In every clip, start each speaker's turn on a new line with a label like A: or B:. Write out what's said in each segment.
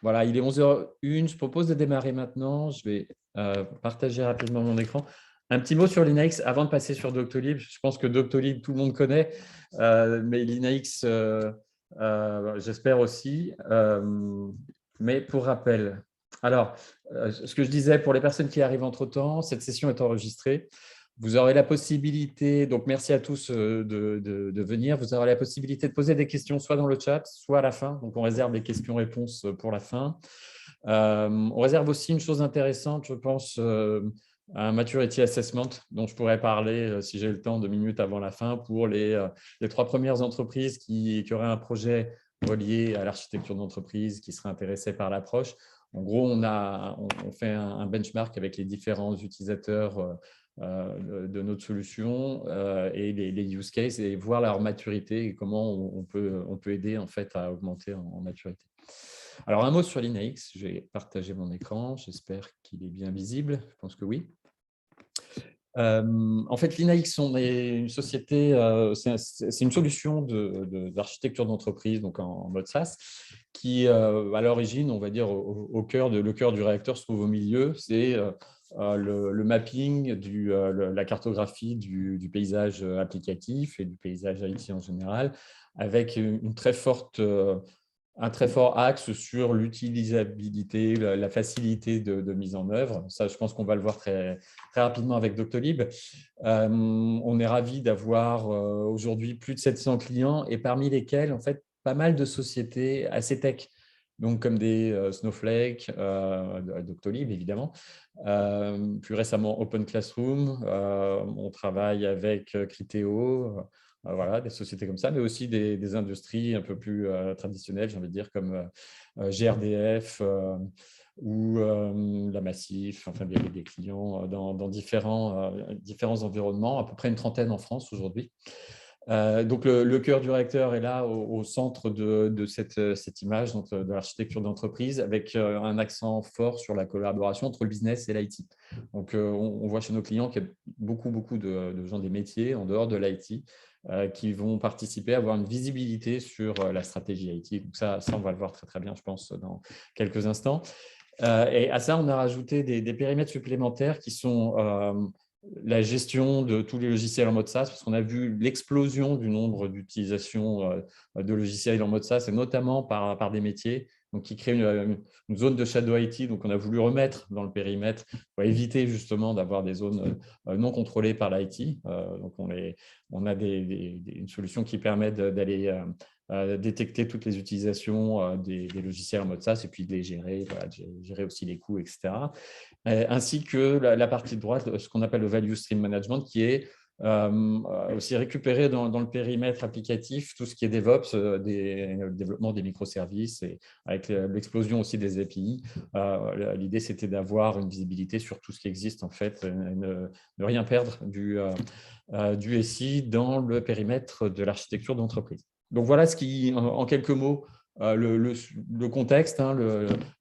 A: Voilà, il est 11h01. Je propose de démarrer maintenant. Je vais partager rapidement mon écran. Un petit mot sur Linux avant de passer sur Doctolib. Je pense que Doctolib, tout le monde connaît, mais Linux, j'espère aussi. Mais pour rappel, alors, ce que je disais, pour les personnes qui arrivent entre-temps, cette session est enregistrée. Vous aurez la possibilité, donc merci à tous de venir, vous aurez la possibilité de poser des questions soit dans le chat, soit à la fin. Donc, on réserve les questions-réponses pour la fin. On réserve aussi une chose intéressante, je pense, un Maturity Assessment dont je pourrais parler, si j'ai le temps, 2 minutes avant la fin, pour les 3 premières entreprises qui auraient un projet relié à l'architecture d'entreprise, qui seraient intéressées par l'approche. En gros, on fait un benchmark avec les différents utilisateurs de notre solution et les use cases et voir leur maturité et comment on peut aider en fait à augmenter en maturité. Alors, un mot sur Linux. Je vais partager mon écran. J'espère qu'il est bien visible. Je pense que oui. En fait, Linux, on est une société, c'est une solution d'architecture d'entreprise, donc en mode SaaS, qui, à l'origine, on va dire, le cœur du réacteur se trouve au milieu. C'est le mapping, la cartographie du paysage applicatif et du paysage IT en général, avec un très fort axe sur l'utilisabilité, la facilité de mise en œuvre. Ça, je pense qu'on va le voir très, très rapidement avec Doctolib. On est ravis d'avoir aujourd'hui plus de 700 clients et parmi lesquels, en fait, pas mal de sociétés assez tech, donc comme des Snowflake, Doctolib évidemment, plus récemment Open Classroom, on travaille avec Criteo, voilà, des sociétés comme ça, mais aussi des industries un peu plus traditionnelles, j'ai envie de dire, comme GRDF ou la Massif, enfin des clients dans différents environnements, à peu près une trentaine en France aujourd'hui. Donc, le cœur du réacteur est là au centre de cette image, donc, de l'architecture d'entreprise, avec un accent fort sur la collaboration entre le business et l'IT. Donc, on voit chez nos clients qu'il y a beaucoup de gens des métiers en dehors de l'IT qui vont participer à avoir une visibilité sur la stratégie IT. Donc, ça, on va le voir très, très bien, je pense, dans quelques instants. Et à ça, on a rajouté des périmètres supplémentaires qui sont la gestion de tous les logiciels en mode SaaS, parce qu'on a vu l'explosion du nombre d'utilisations de logiciels en mode SaaS, et notamment par des métiers donc, qui créent une zone de shadow IT. Donc, on a voulu remettre dans le périmètre pour éviter justement d'avoir des zones non contrôlées par l'IT. Donc, on a une solution qui permet d'aller détecter toutes les utilisations des logiciels en mode SaaS et puis de les gérer, voilà, gérer aussi les coûts, etc. Ainsi que la partie de droite, ce qu'on appelle le Value Stream Management, qui est aussi récupéré dans le périmètre applicatif, tout ce qui est DevOps, le développement des microservices et avec l'explosion aussi des API. L'idée, c'était d'avoir une visibilité sur tout ce qui existe, en fait, ne rien perdre du SI dans le périmètre de l'architecture d'entreprise. Donc, voilà ce qui, en quelques mots, le contexte, hein,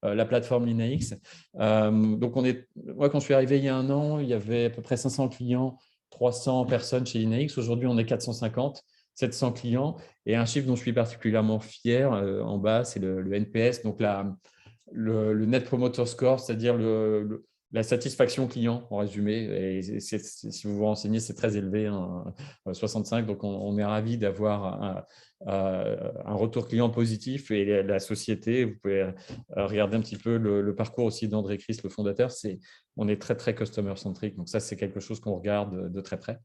A: la plateforme Linux. Donc, moi, quand je suis arrivé il y a un an, il y avait à peu près 500 clients, 300 personnes chez Linux. Aujourd'hui, on est 450, 700 clients. Et un chiffre dont je suis particulièrement fier, en bas, c'est le NPS, donc le Net Promoter Score, c'est-à-dire la satisfaction client, en résumé. Et si vous vous renseignez, c'est très élevé, hein, 65. Donc, on est ravis d'avoir un retour client positif. Et la société, vous pouvez regarder un petit peu le parcours aussi d'André Christ, le fondateur. On est très, très customer-centric. Donc, ça, c'est quelque chose qu'on regarde de très près.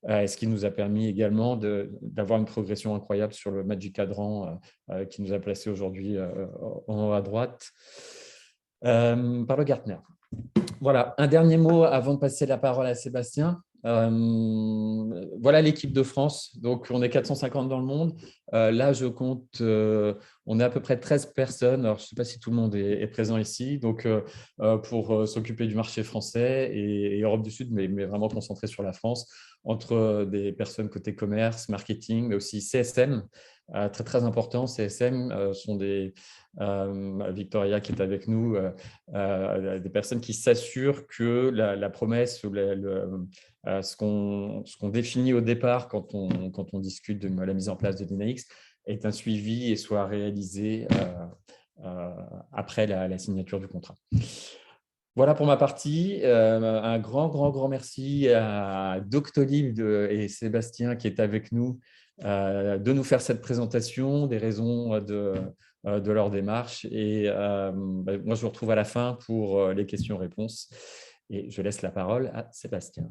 A: Et ce qui nous a permis également d'avoir une progression incroyable sur le Magic Quadrant qui nous a placé aujourd'hui en haut à droite par le Gartner. Voilà, un dernier mot avant de passer la parole à Sébastien. Voilà l'équipe de France. Donc, on est 450 dans le monde. Là, je compte, on est à peu près 13 personnes. Alors, je ne sais pas si tout le monde est présent ici. Donc, pour s'occuper du marché français et Europe du Sud, mais vraiment concentré sur la France, entre des personnes côté commerce, marketing, mais aussi CSM. Très, très important. CSM sont Victoria qui est avec nous, des personnes qui s'assurent que la promesse ou ce qu'on définit au départ quand on discute de la mise en place de Linux est un suivi et soit réalisé après la signature du contrat. Voilà pour ma partie. Un grand merci à Doctolib et Sébastien qui est avec nous de nous faire cette présentation des raisons de leur démarche. Et moi, je vous retrouve à la fin pour les questions-réponses. Et je laisse la parole à Sébastien.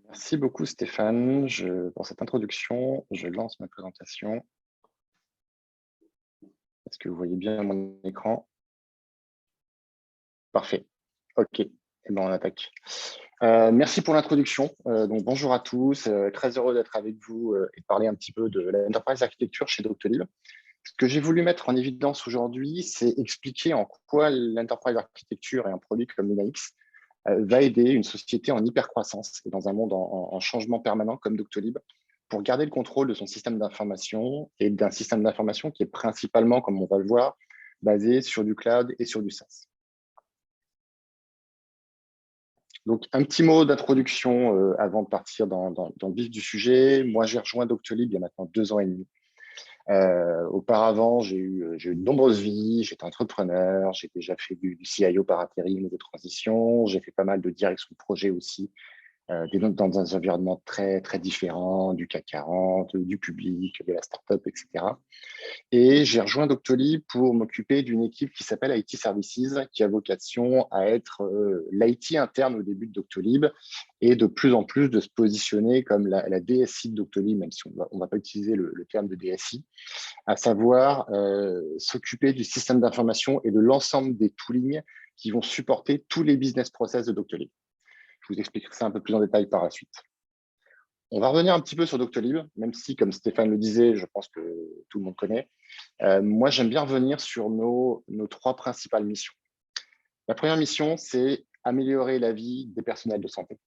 B: Merci beaucoup Stéphane pour cette introduction. Je lance ma présentation. Est-ce que vous voyez bien mon écran? Parfait. OK. Eh ben, on attaque. Merci pour l'introduction. Donc, bonjour à tous. Très heureux d'être avec vous et de parler un petit peu de l'enterprise architecture chez Doctolib. Ce que j'ai voulu mettre en évidence aujourd'hui, c'est expliquer en quoi l'enterprise architecture et un produit comme LeanIX va aider une société en hypercroissance et dans un monde en changement permanent comme Doctolib pour garder le contrôle de son système d'information et d'un système d'information qui est principalement, comme on va le voir, basé sur du cloud et sur du SaaS. Donc, un petit mot d'introduction avant de partir dans le vif du sujet. Moi, j'ai rejoint Doctolib il y a maintenant 2 ans et demi. Auparavant, j'ai eu de nombreuses vies. J'étais entrepreneur, j'ai déjà fait du CIO par intérim, de transition. J'ai fait pas mal de direction de projet aussi, dans un environnement très différent, du CAC 40, du public, de la startup, etc. Et j'ai rejoint Doctolib pour m'occuper d'une équipe qui s'appelle IT Services, qui a vocation à être l'IT interne au début de Doctolib et de plus en plus de se positionner comme la DSI de Doctolib, même si on va pas utiliser le terme de DSI, à savoir s'occuper du système d'information et de l'ensemble des toolings qui vont supporter tous les business process de Doctolib. Je vous expliquerai ça un peu plus en détail par la suite. On va revenir un petit peu sur Doctolib, même si, comme Stéphane le disait, je pense que tout le monde connaît. Moi, j'aime bien revenir sur nos 3 principales missions. La première mission, c'est améliorer la vie des personnels de santé.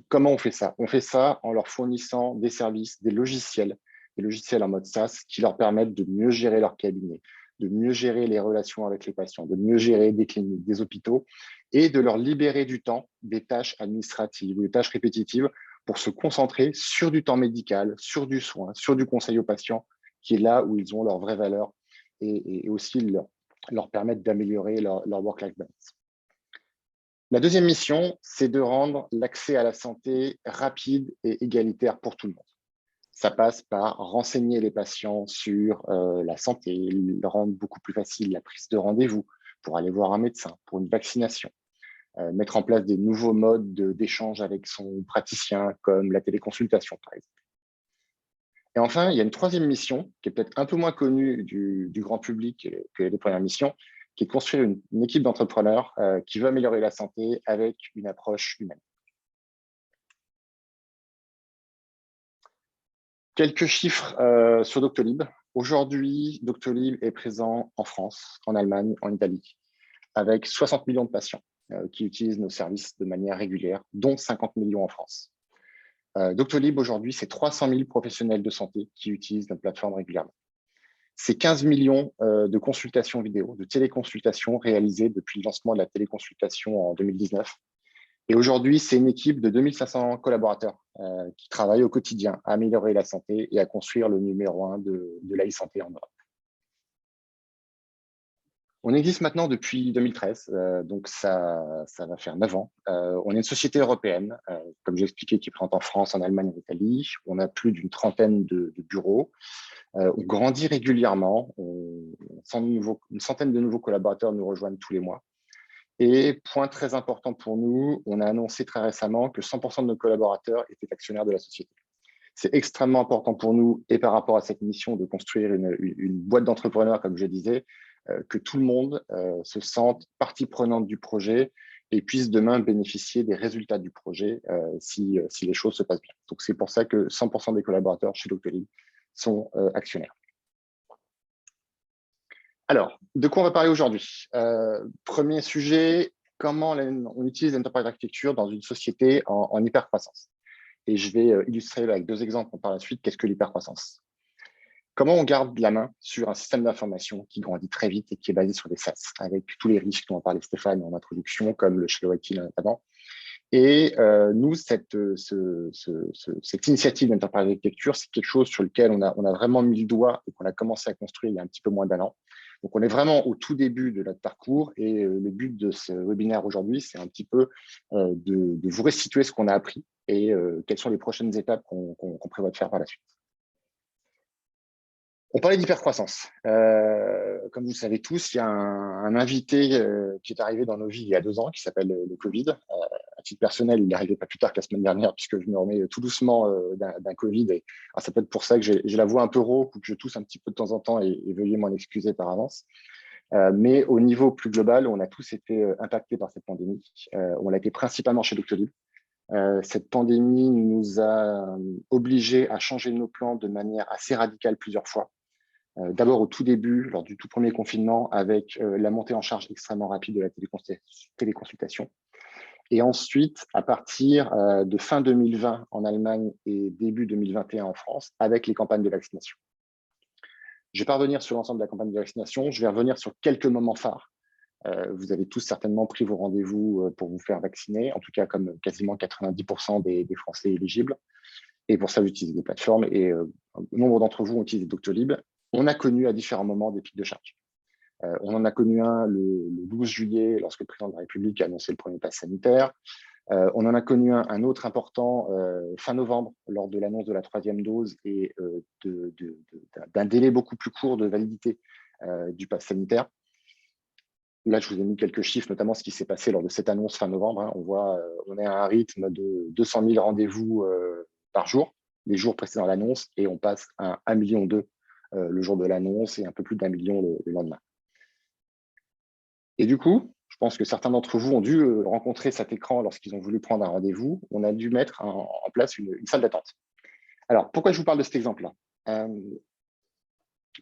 B: Comment on fait ça? On fait ça en leur fournissant des services, des logiciels en mode SaaS qui leur permettent de mieux gérer leur cabinet, de mieux gérer les relations avec les patients, de mieux gérer des cliniques, des hôpitaux et de leur libérer du temps des tâches administratives ou des tâches répétitives pour se concentrer sur du temps médical, sur du soin, sur du conseil aux patients, qui est là où ils ont leur vraie valeur et aussi leur permettre d'améliorer leur work-life balance. La deuxième mission, c'est de rendre l'accès à la santé rapide et égalitaire pour tout le monde. Ça passe par renseigner les patients sur la santé, rendre beaucoup plus facile la prise de rendez-vous pour aller voir un médecin, pour une vaccination, mettre en place des nouveaux modes d'échange avec son praticien, comme la téléconsultation, par exemple. Et enfin, il y a une troisième mission, qui est peut-être un peu moins connue du grand public que les premières missions, qui est de construire une équipe d'entrepreneurs qui veut améliorer la santé avec une approche humaine. Quelques chiffres sur Doctolib. Aujourd'hui, Doctolib est présent en France, en Allemagne, en Italie, avec 60 millions de patients qui utilisent nos services de manière régulière, dont 50 millions en France. Doctolib, aujourd'hui, c'est 300 000 professionnels de santé qui utilisent notre plateforme régulièrement. C'est 15 millions de consultations vidéo, de téléconsultations réalisées depuis le lancement de la téléconsultation en 2019. Et aujourd'hui, c'est une équipe de 2500 collaborateurs qui travaillent au quotidien à améliorer la santé et à construire le numéro 1 de l'e-santé en Europe. On existe maintenant depuis 2013, donc ça va faire 9 ans. On est une société européenne, comme j'ai expliqué, qui est présente en France, en Allemagne, en Italie. On a plus d'une trentaine de bureaux. On grandit régulièrement. Une centaine de nouveaux collaborateurs nous rejoignent tous les mois. Et point très important pour nous, on a annoncé très récemment que 100% de nos collaborateurs étaient actionnaires de la société. C'est extrêmement important pour nous et par rapport à cette mission de construire une boîte d'entrepreneurs, comme je disais, que tout le monde se sente partie prenante du projet et puisse demain bénéficier des résultats du projet si les choses se passent bien. Donc, c'est pour ça que 100% des collaborateurs chez Doctolib sont actionnaires. Alors, de quoi on va parler aujourd'hui? Premier sujet, comment on utilise l'enterprise architecture dans une société en hypercroissance. Et je vais illustrer avec 2 exemples par la suite qu'est-ce que l'hypercroissance. Comment on garde la main sur un système d'information qui grandit très vite et qui est basé sur des SaaS, avec tous les risques dont a parlé Stéphane en introduction, comme le Shadow IT avant. Et nous, cette initiative d'enterprise architecture, c'est quelque chose sur lequel on a vraiment mis le doigt et qu'on a commencé à construire il y a un petit peu moins d'1 an. Donc, on est vraiment au tout début de notre parcours et le but de ce webinaire aujourd'hui, c'est un petit peu de vous restituer ce qu'on a appris et quelles sont les prochaines étapes qu'on prévoit de faire par la suite. On parlait d'hypercroissance. Comme vous le savez tous, il y a un invité qui est arrivé dans nos vies il y a 2 ans, qui s'appelle le Covid. À titre personnel, il n'est arrivé pas plus tard que la semaine dernière, puisque je me remets tout doucement d'un Covid. Et, alors, c'est peut-être pour ça que j'ai la voix un peu rauque ou que je tousse un petit peu de temps en temps, et veuillez m'en excuser par avance. Mais au niveau plus global, on a tous été impactés par cette pandémie. On l'a été principalement chez Doctolib. Cette pandémie nous a obligés à changer nos plans de manière assez radicale plusieurs fois. D'abord au tout début, lors du tout premier confinement, avec la montée en charge extrêmement rapide de la téléconsultation. Et ensuite, à partir de fin 2020 en Allemagne et début 2021 en France, avec les campagnes de vaccination. Je ne vais pas revenir sur l'ensemble de la campagne de vaccination, je vais revenir sur quelques moments phares. Vous avez tous certainement pris vos rendez-vous pour vous faire vacciner, en tout cas comme quasiment 90% des Français éligibles. Et pour ça, vous utilisez des plateformes et nombre d'entre vous ont utilisé Doctolib. On a connu à différents moments des pics de charge. On en a connu un le 12 juillet, lorsque le président de la République a annoncé le premier pass sanitaire. On en a connu un autre important fin novembre, lors de l'annonce de la 3e dose et d'un délai beaucoup plus court de validité du pass sanitaire. Là, je vous ai mis quelques chiffres, notamment ce qui s'est passé lors de cette annonce fin novembre. Hein. On voit, on est à un rythme de 200 000 rendez-vous par jour, les jours précédant l'annonce, et on passe à 1,2 million le jour de l'annonce et un peu plus d'1 million le lendemain. Et du coup, je pense que certains d'entre vous ont dû rencontrer cet écran lorsqu'ils ont voulu prendre un rendez-vous. On a dû mettre en place une salle d'attente. Alors, pourquoi je vous parle de cet exemple-là?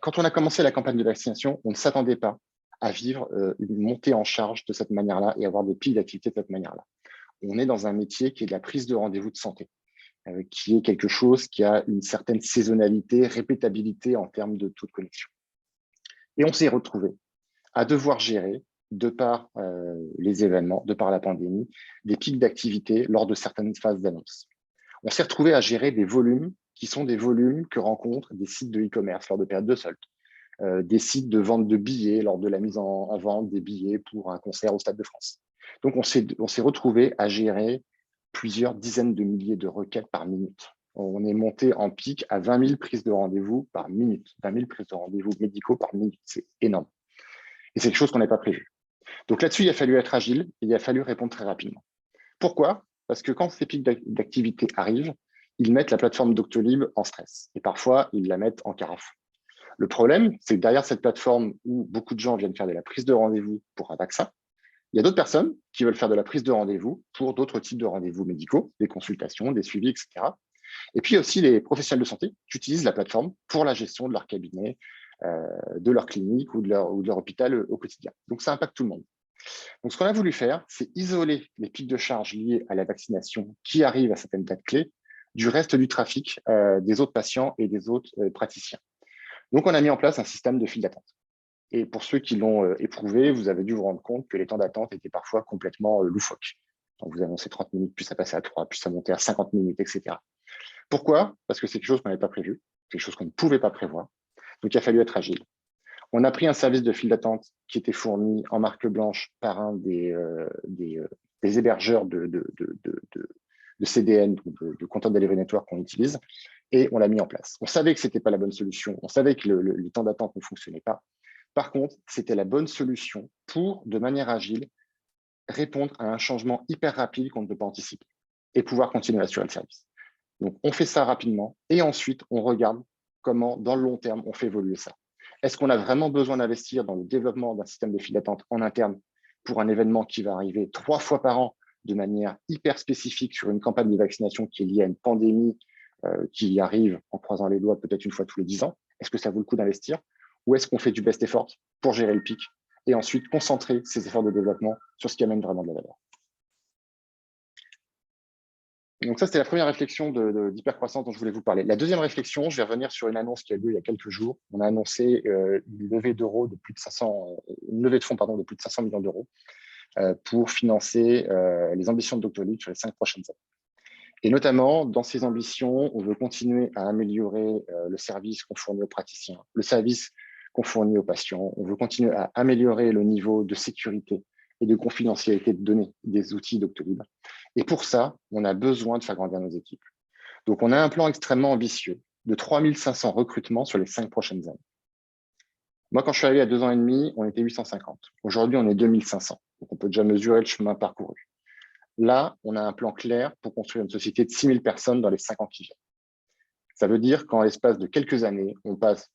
B: Quand on a commencé la campagne de vaccination, on ne s'attendait pas à vivre une montée en charge de cette manière-là et avoir des pics d'activité de cette manière-là. On est dans un métier qui est de la prise de rendez-vous de santé, qui est quelque chose qui a une certaine saisonnalité, répétabilité en termes de taux de connexion. Et on s'est retrouvé à devoir gérer, de par les événements, de par la pandémie, des pics d'activité lors de certaines phases d'annonce. On s'est retrouvé à gérer des volumes qui sont des volumes que rencontrent des sites de e-commerce lors de périodes de soldes, des sites de vente de billets lors de la mise en vente des billets pour un concert au Stade de France. Donc, on s'est retrouvé à gérer plusieurs dizaines de milliers de requêtes par minute. On est monté en pic à 20 000 prises de rendez-vous par minute, 20 000 prises de rendez-vous médicaux par minute. C'est énorme. Et c'est quelque chose qu'on n'avait pas prévu. Donc là-dessus, il a fallu être agile et il a fallu répondre très rapidement. Pourquoi? Parce que quand ces pics d'activité arrivent, ils mettent la plateforme Doctolib en stress. Et parfois, ils la mettent en carafe. Le problème, c'est que derrière cette plateforme où beaucoup de gens viennent faire de la prise de rendez-vous pour un vaccin, il y a d'autres personnes qui veulent faire de la prise de rendez-vous pour d'autres types de rendez-vous médicaux, des consultations, des suivis, etc. Et puis aussi les professionnels de santé qui utilisent la plateforme pour la gestion de leur cabinet, de leur clinique ou de leur hôpital au quotidien. Donc, ça impacte tout le monde. Donc, ce qu'on a voulu faire, c'est isoler les pics de charge liés à la vaccination qui arrivent à certaines dates clés du reste du trafic des autres patients et des autres praticiens. Donc, on a mis en place un système de file d'attente. Et pour ceux qui l'ont éprouvé, vous avez dû vous rendre compte que les temps d'attente étaient parfois complètement loufoques. Donc, vous annoncez 30 minutes, puis ça passait à 3, puis ça montait à 50 minutes, etc. Pourquoi? Parce que c'est quelque chose qu'on n'avait pas prévu, quelque chose qu'on ne pouvait pas prévoir. Donc, il a fallu être agile. On a pris un service de file d'attente qui était fourni en marque blanche par un des hébergeurs de CDN, de Content Delivery Network qu'on utilise, et on l'a mis en place. On savait que ce n'était pas la bonne solution, on savait que les temps d'attente ne fonctionnaient pas. Par contre, c'était la bonne solution pour, de manière agile, répondre à un changement hyper rapide qu'on ne peut pas anticiper et pouvoir continuer à assurer le service. Donc, on fait ça rapidement et ensuite, on regarde comment, dans le long terme, on fait évoluer ça. Est-ce qu'on a vraiment besoin d'investir dans le développement d'un système de file d'attente en interne pour un événement qui va arriver 3 fois par an de manière hyper spécifique sur une campagne de vaccination qui est liée à une pandémie qui arrive en croisant les doigts peut-être une fois tous les 10 ans? Est-ce que ça vaut le coup d'investir? Ou est-ce qu'on fait du best effort pour gérer le pic et ensuite concentrer ces efforts de développement sur ce qui amène vraiment de la valeur? Donc ça, c'était la première réflexion d'hypercroissance dont je voulais vous parler. La deuxième réflexion, je vais revenir sur une annonce qui a lieu il y a quelques jours. On a annoncé une levée d'euros de plus de 500, une levée de fonds pardon, de plus de 500 millions d'euros pour financer les ambitions de Doctolib sur les 5 prochaines années. Et notamment, dans ces ambitions, on veut continuer à améliorer le service qu'on fournit aux praticiens, le service qu'on fournit aux patients. On veut continuer à améliorer le niveau de sécurité et de confidentialité de données des outils Doctolib. Et pour ça, on a besoin de faire grandir nos équipes. Donc, on a un plan extrêmement ambitieux de 3500 recrutements sur les 5 prochaines années. Moi, quand je suis arrivé à 2 ans et demi, on était 850. Aujourd'hui, on est 2500. Donc, on peut déjà mesurer le chemin parcouru. Là, on a un plan clair pour construire une société de 6000 personnes dans les 5 ans qui viennent. Ça veut dire qu'en l'espace de quelques années, on passe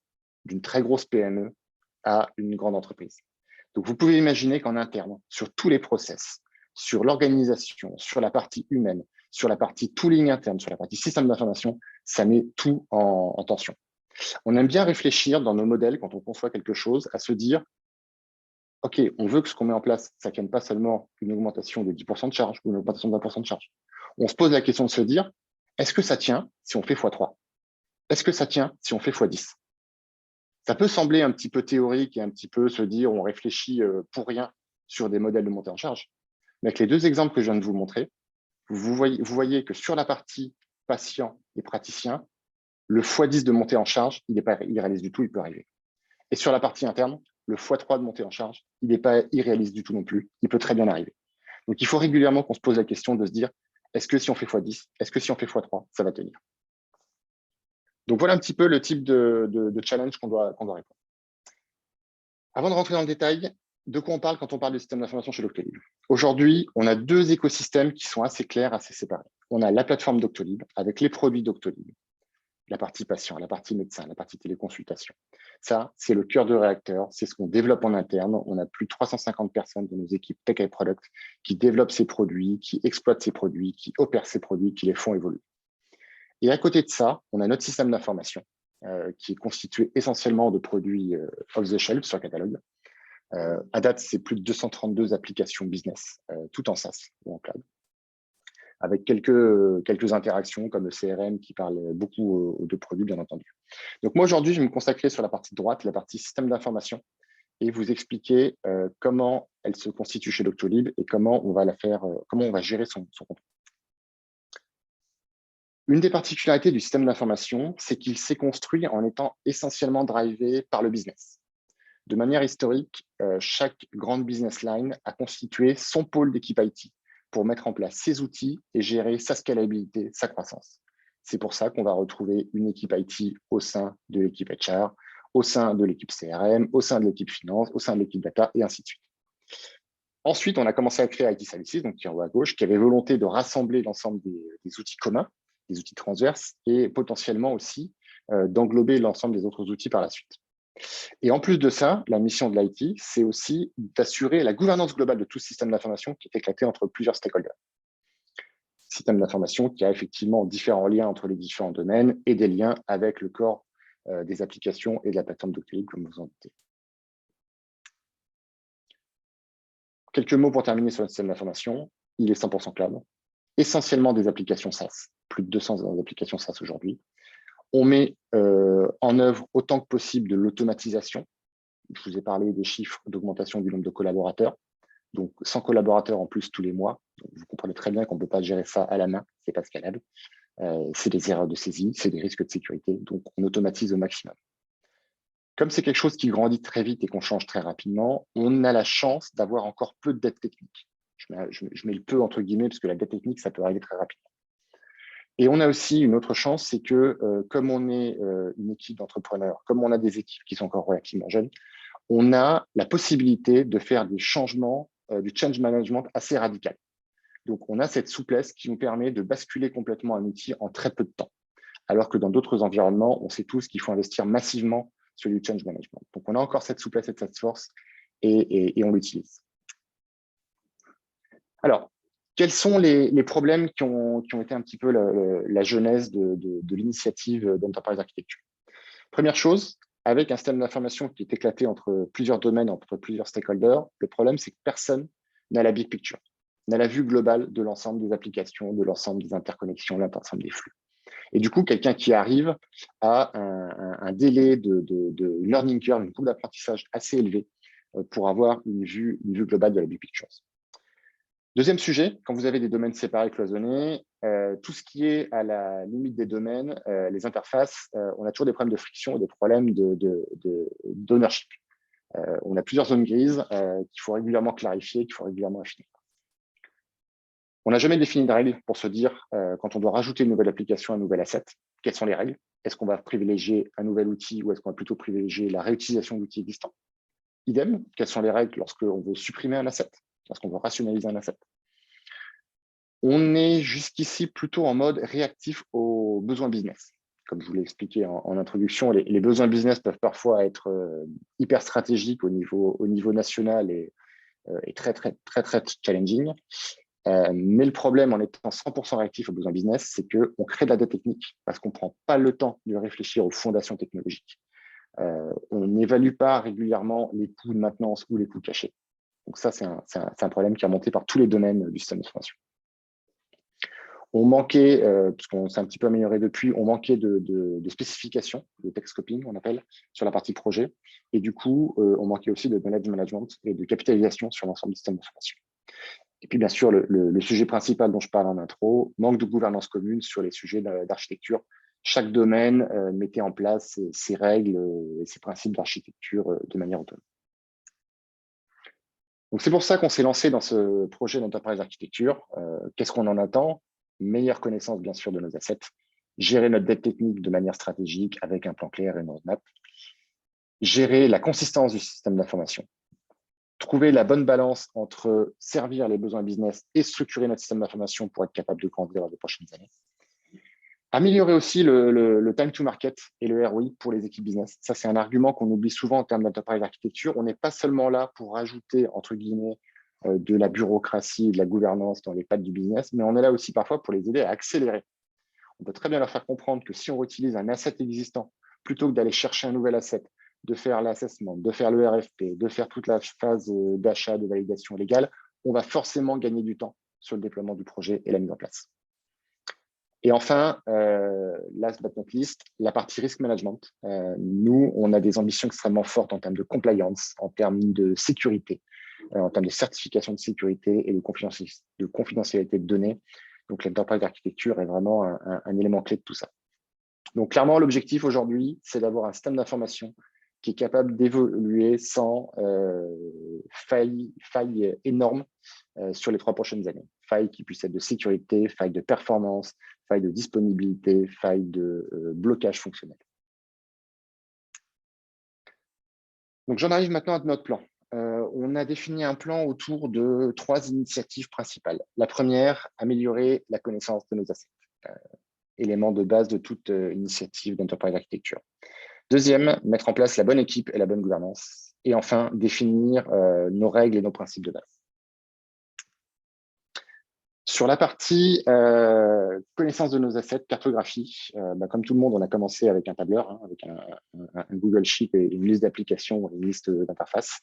B: d'une très grosse PME à une grande entreprise. Donc, vous pouvez imaginer qu'en interne, sur tous les process, sur l'organisation, sur la partie humaine, sur la partie tooling interne, sur la partie système d'information, ça met tout en tension. On aime bien réfléchir dans nos modèles, quand on conçoit quelque chose, à se dire, OK, on veut que ce qu'on met en place, ça ne tienne pas seulement une augmentation de 10% de charge ou une augmentation de 20% de charge. On se pose la question de se dire, est-ce que ça tient si on fait x3? Est-ce que ça tient si on fait x10? Ça peut sembler un petit peu théorique et un petit peu se dire, on réfléchit pour rien sur des modèles de montée en charge. Mais avec les 2 exemples que je viens de vous montrer, vous voyez que sur la partie patient et praticien, le x10 de montée en charge, il n'est pas irréaliste du tout, il peut arriver. Et sur la partie interne, le x3 de montée en charge, il n'est pas irréaliste du tout non plus, il peut très bien arriver. Donc, il faut régulièrement qu'on se pose la question de se dire, est-ce que si on fait x10, est-ce que si on fait x3, ça va tenir? Donc, voilà un petit peu le type de challenge qu'on doit répondre. Avant de rentrer dans le détail, de quoi on parle quand on parle des systèmes d'information chez Doctolib? Aujourd'hui, on a 2 écosystèmes qui sont assez clairs, assez séparés. On a la plateforme Doctolib avec les produits Doctolib, la partie patient, la partie médecin, la partie téléconsultation. Ça, c'est le cœur de réacteur, c'est ce qu'on développe en interne. On a plus de 350 personnes de nos équipes Tech et Product qui développent ces produits, qui exploitent ces produits, qui opèrent ces produits, qui les font évoluer. Et à côté de ça, on a notre système d'information qui est constitué essentiellement de produits off-the-shelf sur catalogue. À date, c'est plus de 232 applications business, tout en SaaS ou en cloud, avec quelques interactions comme le CRM qui parle beaucoup aux 2 produits, bien entendu. Donc moi, aujourd'hui, je vais me consacrer sur la partie droite, la partie système d'information, et vous expliquer comment elle se constitue chez Doctolib et comment on va la faire, comment on va gérer son contenu. Une des particularités du système d'information, c'est qu'il s'est construit en étant essentiellement drivé par le business. De manière historique, chaque grande business line a constitué son pôle d'équipe IT pour mettre en place ses outils et gérer sa scalabilité, sa croissance. C'est pour ça qu'on va retrouver une équipe IT au sein de l'équipe HR, au sein de l'équipe CRM, au sein de l'équipe finance, au sein de l'équipe data, et ainsi de suite. Ensuite, on a commencé à créer IT Services, donc qui est en haut à gauche, qui avait volonté de rassembler l'ensemble des outils communs, des outils transverses, et potentiellement aussi d'englober l'ensemble des autres outils par la suite. Et en plus de ça, la mission de l'IT, c'est aussi d'assurer la gouvernance globale de tout ce système d'information qui est éclaté entre plusieurs stakeholders. Système d'information qui a effectivement différents liens entre les différents domaines et des liens avec le corps des applications et de la plateforme Doctolib, comme vous en doutez. Quelques mots pour terminer sur le système d'information. Il est 100% cloud, essentiellement des applications SaaS, plus de 200 applications SaaS aujourd'hui. On met en œuvre autant que possible de l'automatisation. Je vous ai parlé des chiffres d'augmentation du nombre de collaborateurs. Donc, 100 collaborateurs en plus tous les mois. Donc, vous comprenez très bien qu'on ne peut pas gérer ça à la main, ce n'est pas scalable. C'est des erreurs de saisie, c'est des risques de sécurité. Donc, on automatise au maximum. Comme c'est quelque chose qui grandit très vite et qu'on change très rapidement, on a la chance d'avoir encore peu de dette technique. Je mets le peu entre guillemets, parce que la dette technique, ça peut arriver très rapidement. Et on a aussi une autre chance, c'est que comme on est une équipe d'entrepreneurs, comme on a des équipes qui sont encore relativement jeunes, on a la possibilité de faire des changements, du change management assez radical. Donc, on a cette souplesse qui nous permet de basculer complètement un outil en très peu de temps. Alors que dans d'autres environnements, on sait tous qu'il faut investir massivement sur du change management. Donc, on a encore cette souplesse et cette force et on l'utilise. Alors, quels sont les problèmes qui ont été un petit peu la genèse de l'initiative d'Enterprise Architecture? Première chose, avec un système d'information qui est éclaté entre plusieurs domaines, entre plusieurs stakeholders, le problème, c'est que personne n'a la big picture, n'a la vue globale de l'ensemble des applications, de l'ensemble des interconnexions, de l'ensemble des flux. Et du coup, quelqu'un qui arrive a un délai de learning curve, une courbe d'apprentissage assez élevée pour avoir une vue globale de la big picture. Deuxième sujet, quand vous avez des domaines séparés, cloisonnés, tout ce qui est à la limite des domaines, les interfaces, on a toujours des problèmes de friction et des problèmes d'ownership. On a plusieurs zones grises qu'il faut régulièrement clarifier, qu'il faut régulièrement affiner. On n'a jamais défini de règles pour se dire, quand on doit rajouter une nouvelle application, un nouvel asset, quelles sont les règles? Est-ce qu'on va privilégier un nouvel outil ou est-ce qu'on va plutôt privilégier la réutilisation d'outils existants? Idem, quelles sont les règles lorsqu'on veut supprimer un asset, lorsqu'on veut rationaliser un asset? On est jusqu'ici plutôt en mode réactif aux besoins business. Comme je vous l'ai expliqué en introduction, les besoins business peuvent parfois être hyper stratégiques au niveau national et très challenging. Mais le problème en étant 100% réactif aux besoins business, c'est qu'on crée de la dette technique parce qu'on ne prend pas le temps de réfléchir aux fondations technologiques. On n'évalue pas régulièrement les coûts de maintenance ou les coûts cachés. Donc ça, c'est un problème qui est remonté par tous les domaines du système d'information. On manquait, parce qu'on s'est un petit peu amélioré depuis, on manquait de spécifications, de tech scoping, on appelle, sur la partie projet. Et du coup, on manquait aussi de knowledge management et de capitalisation sur l'ensemble du système d'information. Et puis, bien sûr, le sujet principal dont je parle en intro, manque de gouvernance commune sur les sujets d'architecture. Chaque domaine mettait en place ses règles et ses principes d'architecture de manière autonome. Donc, c'est pour ça qu'on s'est lancé dans ce projet d'enterprise architecture. Qu'est-ce qu'on en attend? Meilleure connaissance, bien sûr, de nos assets. Gérer notre dette technique de manière stratégique avec un plan clair et une roadmap. Gérer la consistance du système d'information. Trouver la bonne balance entre servir les besoins business et structurer notre système d'information pour être capable de grandir dans les prochaines années. Améliorer aussi le time to market et le ROI pour les équipes business. Ça, c'est un argument qu'on oublie souvent en termes d'enterprise architecture. On n'est pas seulement là pour rajouter, entre guillemets, de la bureaucratie et de la gouvernance dans les pattes du business, mais on est là aussi parfois pour les aider à accélérer. On peut très bien leur faire comprendre que si on utilise un asset existant, plutôt que d'aller chercher un nouvel asset, de faire l'assessment, de faire le RFP, de faire toute la phase d'achat, de validation légale, on va forcément gagner du temps sur le déploiement du projet et la mise en place. Et enfin, last but not least, la partie risk management. Nous, on a des ambitions extrêmement fortes en termes de compliance, en termes de sécurité, en termes de certification de sécurité et de confidentialité de données. Donc, l'enterprise architecture est vraiment un élément clé de tout ça. Donc, clairement, l'objectif aujourd'hui, c'est d'avoir un système d'information qui est capable d'évoluer sans faille énorme sur les 3 prochaines années. Faille qui puisse être de sécurité, faille de performance, faille de disponibilité, faille de blocage fonctionnel. Donc, j'en arrive maintenant à notre plan. On a défini un plan autour de 3 initiatives principales. La première, améliorer la connaissance de nos assets, élément de base de toute initiative d'enterprise architecture. Deuxième, mettre en place la bonne équipe et la bonne gouvernance. Et enfin, définir nos règles et nos principes de base. Sur la partie connaissance de nos assets, cartographie, comme tout le monde, on a commencé avec un tableur, avec un Google Sheet et une liste d'applications, une liste d'interfaces.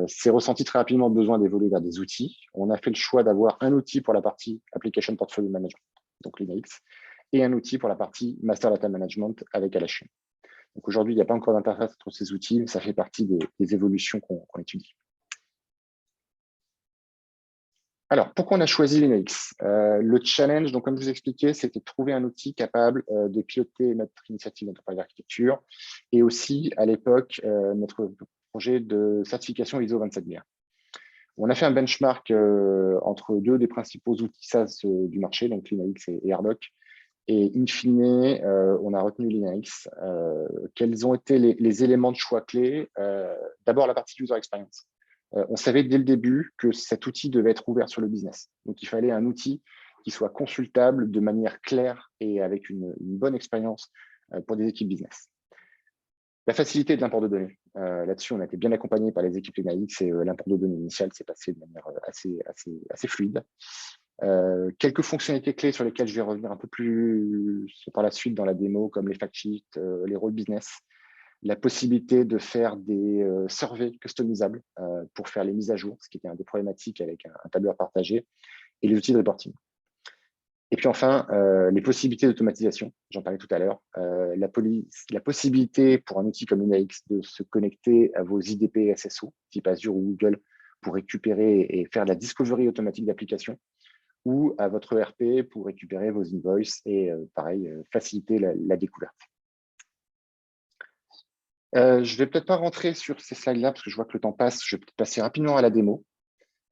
B: C'est ressenti très rapidement besoin d'évoluer vers des outils. On a fait le choix d'avoir un outil pour la partie Application Portfolio Management, donc Linux, et un outil pour la partie Master Data Management avec Alachine. Donc aujourd'hui, il n'y a pas encore d'interface entre ces outils, mais ça fait partie des évolutions qu'on étudie. Alors, pourquoi on a choisi Linux? Le challenge, donc comme je vous expliquais, c'était de trouver un outil capable de piloter notre initiative d'enterprise architecture et aussi, à l'époque, notre projet de certification ISO 27001. On a fait un benchmark entre 2 des principaux outils SaaS du marché, donc Linux et Hardoc. Et in fine, on a retenu Linux. Quels ont été les éléments de choix clés? D'abord, la partie user experience. On savait dès le début que cet outil devait être ouvert sur le business. Donc, il fallait un outil qui soit consultable de manière claire et avec une bonne expérience pour des équipes business. La facilité de l'import de données. Là-dessus, on a été bien accompagné par les équipes Linux et l'import de données initial s'est passé de manière assez fluide. Quelques fonctionnalités clés sur lesquelles je vais revenir un peu plus par la suite dans la démo, comme les fact sheets, les rôles business, la possibilité de faire des surveys customisables pour faire les mises à jour, ce qui était un des problématiques avec un tableur partagé, et les outils de reporting. Et puis enfin, les possibilités d'automatisation, j'en parlais tout à l'heure, la possibilité pour un outil comme Linux de se connecter à vos IDP SSO, type Azure ou Google, pour récupérer et faire de la discovery automatique d'applications, ou à votre ERP pour récupérer vos invoices et pareil, faciliter la découverte. Je ne vais peut-être pas rentrer sur ces slides-là parce que je vois que le temps passe. Je vais peut-être passer rapidement à la démo.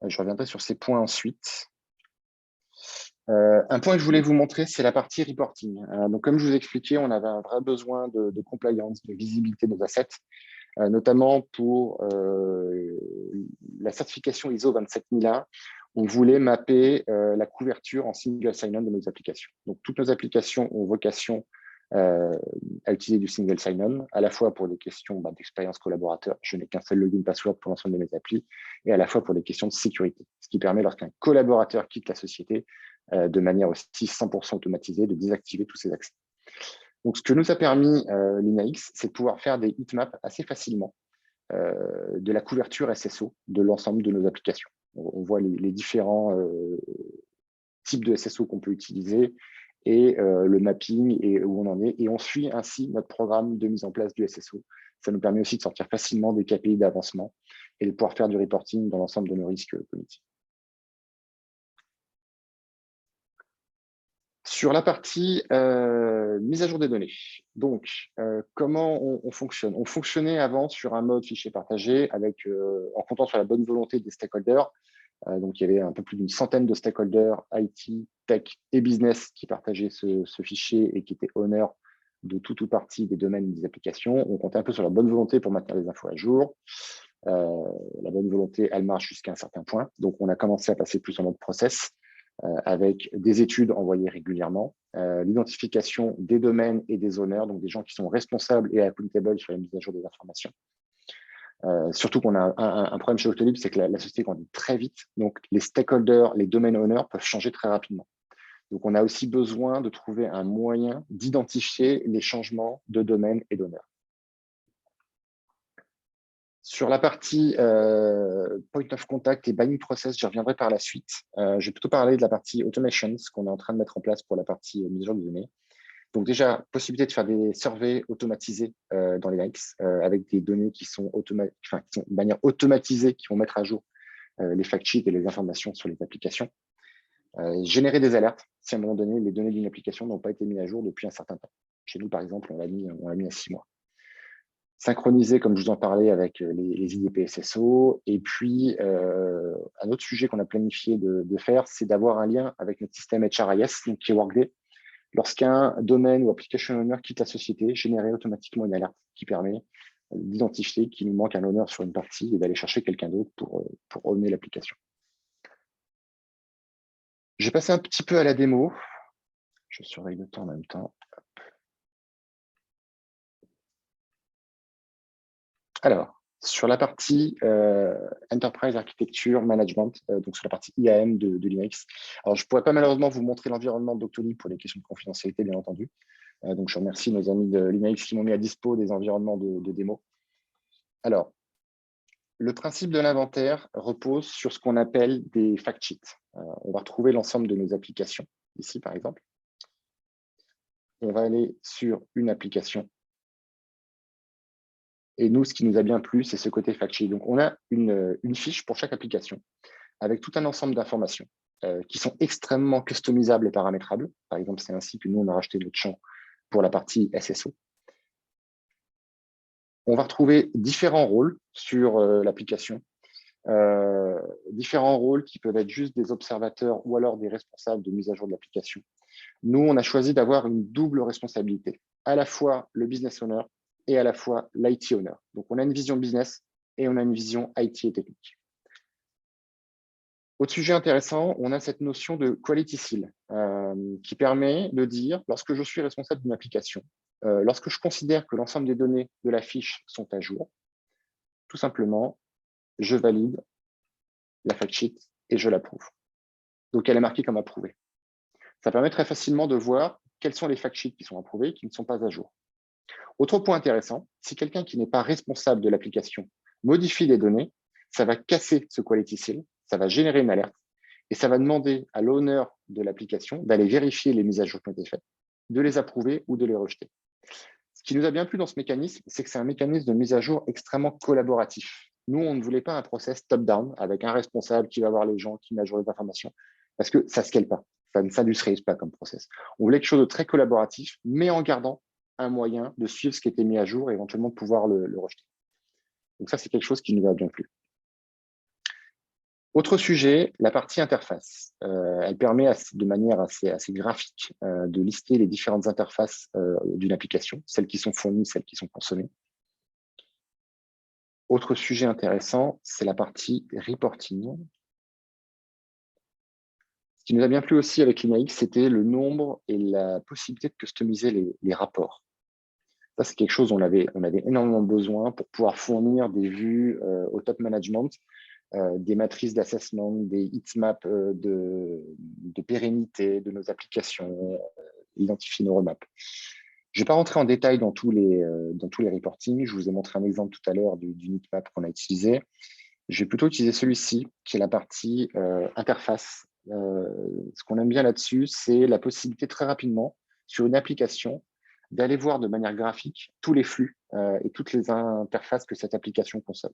B: Je reviendrai sur ces points ensuite. Un point que je voulais vous montrer, c'est la partie reporting. Donc, comme je vous expliquais, on avait un vrai besoin de compliance, de visibilité de nos assets, notamment pour la certification ISO 27001. On voulait mapper la couverture en single sign-on de nos applications. Donc, toutes nos applications ont vocation à utiliser du single sign-on, à la fois pour des questions d'expérience collaborateur, je n'ai qu'un seul login password pour l'ensemble de mes applis, et à la fois pour des questions de sécurité, ce qui permet lorsqu'un collaborateur quitte la société de manière aussi 100% automatisée de désactiver tous ces accès. Donc, ce que nous a permis l'INAX, c'est de pouvoir faire des heatmaps assez facilement de la couverture SSO de l'ensemble de nos applications. On voit les différents types de SSO qu'on peut utiliser et le mapping et où on en est. Et on suit ainsi notre programme de mise en place du SSO. Ça nous permet aussi de sortir facilement des KPI d'avancement et de pouvoir faire du reporting dans l'ensemble de nos risques cognitifs. Sur la partie mise à jour des données, donc comment on fonctionne? On fonctionnait avant sur un mode fichier partagé avec, en comptant sur la bonne volonté des stakeholders. Donc, il y avait un peu plus d'une centaine de stakeholders IT, tech et business qui partageaient ce fichier et qui étaient honneurs de toute ou partie des domaines des applications. On comptait un peu sur la bonne volonté pour maintenir les infos à jour. La bonne volonté, elle marche jusqu'à un certain point. Donc, on a commencé à passer plus en mode process avec des études envoyées régulièrement, l'identification des domaines et des honneurs, donc des gens qui sont responsables et accountable sur la mise à jour des informations. Surtout qu'on a un problème chez Doctolib, c'est que la société grandit très vite, donc les stakeholders, les domaines owners peuvent changer très rapidement. Donc, on a aussi besoin de trouver un moyen d'identifier les changements de domaine et d'honneur. Sur la partie point of contact et buying process, j'y reviendrai par la suite. Je vais plutôt parler de la partie automation, ce qu'on est en train de mettre en place pour la partie mise à jour de données. Donc déjà, possibilité de faire des surveys automatisés dans les likes avec des données qui sont de manière automatisée, qui vont mettre à jour les fact sheets et les informations sur les applications. Générer des alertes si à un moment donné, les données d'une application n'ont pas été mises à jour depuis un certain temps. Chez nous, par exemple, on l'a mis à 6 mois. Synchroniser, comme je vous en parlais, avec les IDP SSO. Et puis, un autre sujet qu'on a planifié de faire, c'est d'avoir un lien avec notre système HRIS, donc qui est Workday. Lorsqu'un domaine ou application owner quitte la société, générer automatiquement une alerte qui permet d'identifier qu'il nous manque un owner sur une partie et d'aller chercher quelqu'un d'autre pour owner l'application. Je vais passer un petit peu à la démo. Je surveille le temps en même temps. Alors, sur la partie Enterprise Architecture Management, donc sur la partie IAM de Linux. Alors, je ne pourrais pas malheureusement vous montrer l'environnement de Doctolib pour les questions de confidentialité, bien entendu. Donc, je remercie nos amis de Linux qui m'ont mis à dispo des environnements de démo. Alors, le principe de l'inventaire repose sur ce qu'on appelle des fact sheets. On va retrouver l'ensemble de nos applications, ici par exemple. On va aller sur une application. Et nous, ce qui nous a bien plu, c'est ce côté fact sheet. Donc, on a une fiche pour chaque application avec tout un ensemble d'informations qui sont extrêmement customisables et paramétrables. Par exemple, c'est ainsi que nous, on a racheté notre champ pour la partie SSO. On va retrouver différents rôles sur l'application, différents rôles qui peuvent être juste des observateurs ou alors des responsables de mise à jour de l'application. Nous, on a choisi d'avoir une double responsabilité, à la fois le business owner et à la fois l'IT owner. Donc, on a une vision business et on a une vision IT et technique. Autre sujet intéressant, on a cette notion de quality seal qui permet de dire, lorsque je suis responsable d'une application, lorsque je considère que l'ensemble des données de la fiche sont à jour, tout simplement, je valide la fact sheet et je l'approuve. Donc, elle est marquée comme approuvée. Ça permet très facilement de voir quels sont les fact sheets qui sont approuvés et qui ne sont pas à jour. Autre point intéressant, si quelqu'un qui n'est pas responsable de l'application modifie les données, ça va casser ce quality seal, ça va générer une alerte et ça va demander à l'owner de l'application d'aller vérifier les mises à jour qui ont été faites, de les approuver ou de les rejeter. Ce qui nous a bien plu dans ce mécanisme, c'est que c'est un mécanisme de mise à jour extrêmement collaboratif. Nous, on ne voulait pas un process top-down avec un responsable qui va voir les gens, qui met à jour les informations. parce que ça ne scale pas, ça ne s'industrialise pas comme process. On voulait quelque chose de très collaboratif, mais en gardant un moyen de suivre ce qui était mis à jour et éventuellement de pouvoir le rejeter. Donc ça, c'est quelque chose qui nous a bien plu. Autre sujet, la partie interface. Elle permet de manière assez graphique de lister les différentes interfaces d'une application, celles qui sont fournies, celles qui sont consommées. Autre sujet intéressant, c'est la partie reporting. Ce qui nous a bien plu aussi avec Limaix, c'était le nombre et la possibilité de customiser les rapports. Ça, c'est quelque chose dont on avait énormément besoin pour pouvoir fournir des vues au top management, des matrices d'assessment, des heatmaps de pérennité de nos applications, identifier nos roadmaps. Je ne vais pas rentrer en détail dans tous les reportings. Je vous ai montré un exemple tout à l'heure du heatmap qu'on a utilisé. Je vais plutôt utiliser celui-ci, qui est la partie interface. Ce qu'on aime bien là-dessus, c'est la possibilité très rapidement, sur une application, d'aller voir de manière graphique tous les flux et toutes les interfaces que cette application consomme.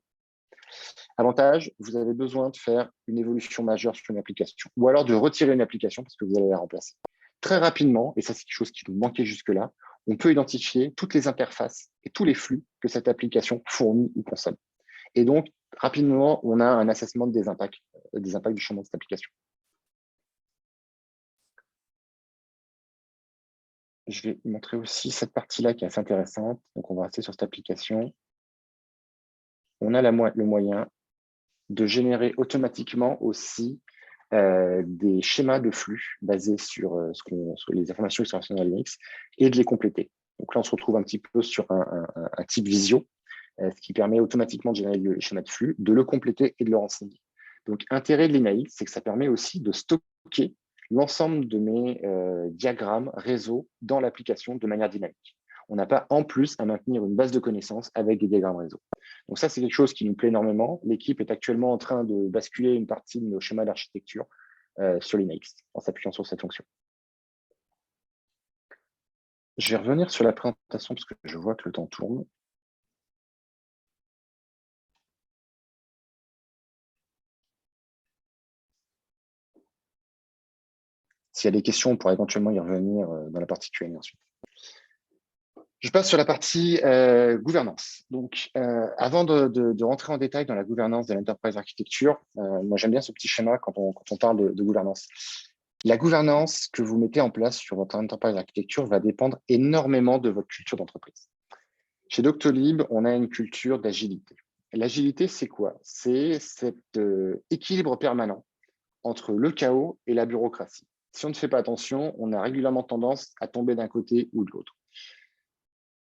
B: Avantage, vous avez besoin de faire une évolution majeure sur une application, ou alors de retirer une application parce que vous allez la remplacer. Très rapidement, et ça c'est quelque chose qui nous manquait jusque-là, on peut identifier toutes les interfaces et tous les flux que cette application fournit ou consomme. Et donc, rapidement, on a un assessment des impacts du changement de cette application. Je vais montrer aussi cette partie-là qui est assez intéressante. Donc, on va rester sur cette application. On a le moyen de générer automatiquement aussi des schémas de flux basés sur, sur les informations qui sont dans Linux et de les compléter. Donc là, on se retrouve un petit peu sur un type Visio, ce qui permet automatiquement de générer le schéma de flux, de le compléter et de le renseigner. Donc, l'intérêt de l'Email, c'est que ça permet aussi de stocker l'ensemble de mes diagrammes réseau dans l'application de manière dynamique. On n'a pas en plus à maintenir une base de connaissances avec des diagrammes réseau. Donc ça, c'est quelque chose qui nous plaît énormément. L'équipe est actuellement en train de basculer une partie de nos schémas d'architecture sur Linux en s'appuyant sur cette fonction. Je vais revenir sur la présentation parce que je vois que le temps tourne. S'il y a des questions, on pourra éventuellement y revenir dans la partie Q&A ensuite. Je passe sur la partie gouvernance. Donc, avant de rentrer en détail dans la gouvernance de l'enterprise architecture, moi j'aime bien ce petit schéma quand on parle de gouvernance. La gouvernance que vous mettez en place sur votre enterprise architecture va dépendre énormément de votre culture d'entreprise. Chez Doctolib, on a une culture d'agilité. L'agilité, c'est quoi? C'est cet équilibre permanent entre le chaos et la bureaucratie. Si on ne fait pas attention, on a régulièrement tendance à tomber d'un côté ou de l'autre.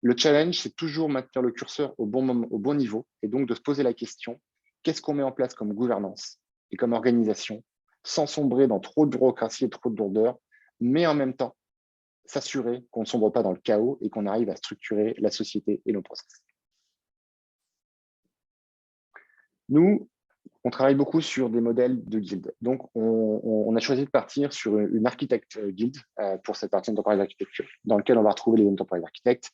B: Le challenge, c'est toujours maintenir le curseur au bon moment, au bon niveau, et donc de se poser la question, qu'est-ce qu'on met en place comme gouvernance et comme organisation, sans sombrer dans trop de bureaucratie et trop de lourdeur, mais en même temps, s'assurer qu'on ne sombre pas dans le chaos et qu'on arrive à structurer la société et nos process. Nous, on travaille beaucoup sur des modèles de guild. Donc, on a choisi de partir sur une architecte guild pour cette partie d'enterprise architecture, dans laquelle on va retrouver les enterprise architectes,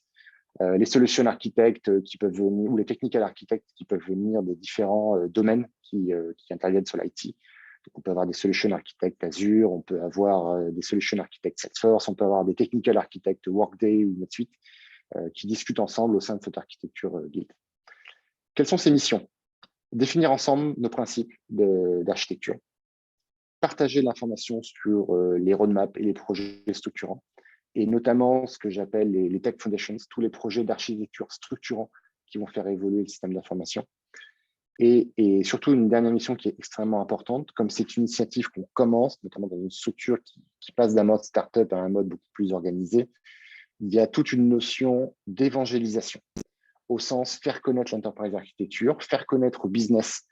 B: les solution architectes qui peuvent venir, ou les technical architectes qui peuvent venir des différents domaines qui interviennent sur l'IT. Donc, on peut avoir des solution architectes Azure, on peut avoir des solution architectes Salesforce, on peut avoir des technical architectes Workday ou NetSuite qui discutent ensemble au sein de cette architecture guild. Quelles sont ces missions? Définir ensemble nos principes d'architecture, partager l'information sur les roadmaps et les projets structurants, et notamment ce que j'appelle les Tech Foundations, tous les projets d'architecture structurants qui vont faire évoluer le système d'information. Et surtout, une dernière mission qui est extrêmement importante, comme c'est une initiative qu'on commence, notamment dans une structure qui passe d'un mode startup à un mode beaucoup plus organisé, il y a toute une notion d'évangélisation, au sens faire connaître l'enterprise architecture, faire connaître au business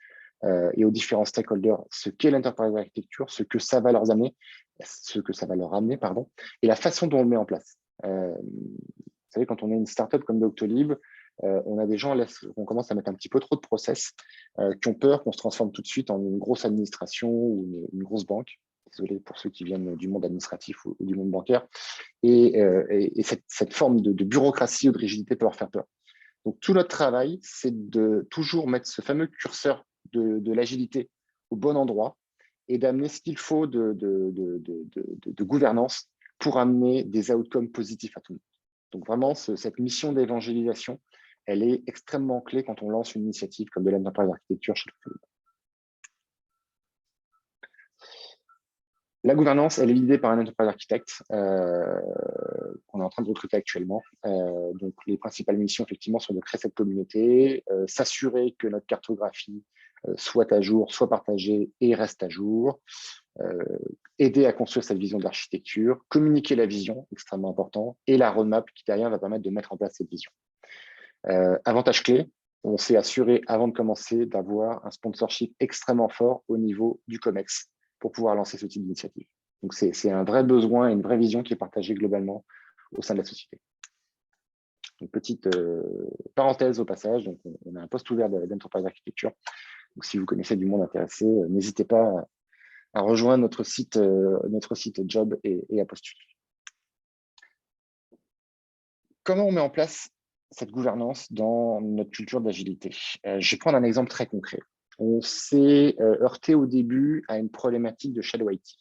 B: et aux différents stakeholders ce qu'est l'enterprise architecture, ce que ça va leur amener, et la façon dont on le met en place. Vous savez, quand on est une startup comme Doctolib, on a des gens, on commence à mettre un petit peu trop de process qui ont peur qu'on se transforme tout de suite en une grosse administration ou une grosse banque. Désolé pour ceux qui viennent du monde administratif ou du monde bancaire. Et cette forme de bureaucratie ou de rigidité peut leur faire peur. Donc, tout notre travail, c'est de toujours mettre ce fameux curseur de l'agilité au bon endroit et d'amener ce qu'il faut de gouvernance pour amener des outcomes positifs à tout le monde. Donc vraiment, cette mission d'évangélisation, elle est extrêmement clé quand on lance une initiative comme de l'enterprise architecture chez Doctolib. La gouvernance, elle est l'idée par un enterprise architecte qu'on est en train de recruter actuellement. Donc, les principales missions, effectivement, sont de créer cette communauté, s'assurer que notre cartographie soit à jour, soit partagée et reste à jour, aider à construire cette vision d'architecture, communiquer la vision, extrêmement important, et la roadmap qui, derrière, va permettre de mettre en place cette vision. Avantage clé, on s'est assuré, avant de commencer, d'avoir un sponsorship extrêmement fort au niveau du COMEX, pour pouvoir lancer ce type d'initiative. Donc, c'est un vrai besoin et une vraie vision qui est partagée globalement au sein de la société. Une petite parenthèse au passage, donc on a un poste ouvert d'enterprise architecture. Donc, si vous connaissez du monde intéressé, n'hésitez pas à rejoindre notre site job et à postuler. Comment on met en place cette gouvernance dans notre culture d'agilité? Je vais prendre un exemple très concret. On s'est heurté au début à une problématique de shadow IT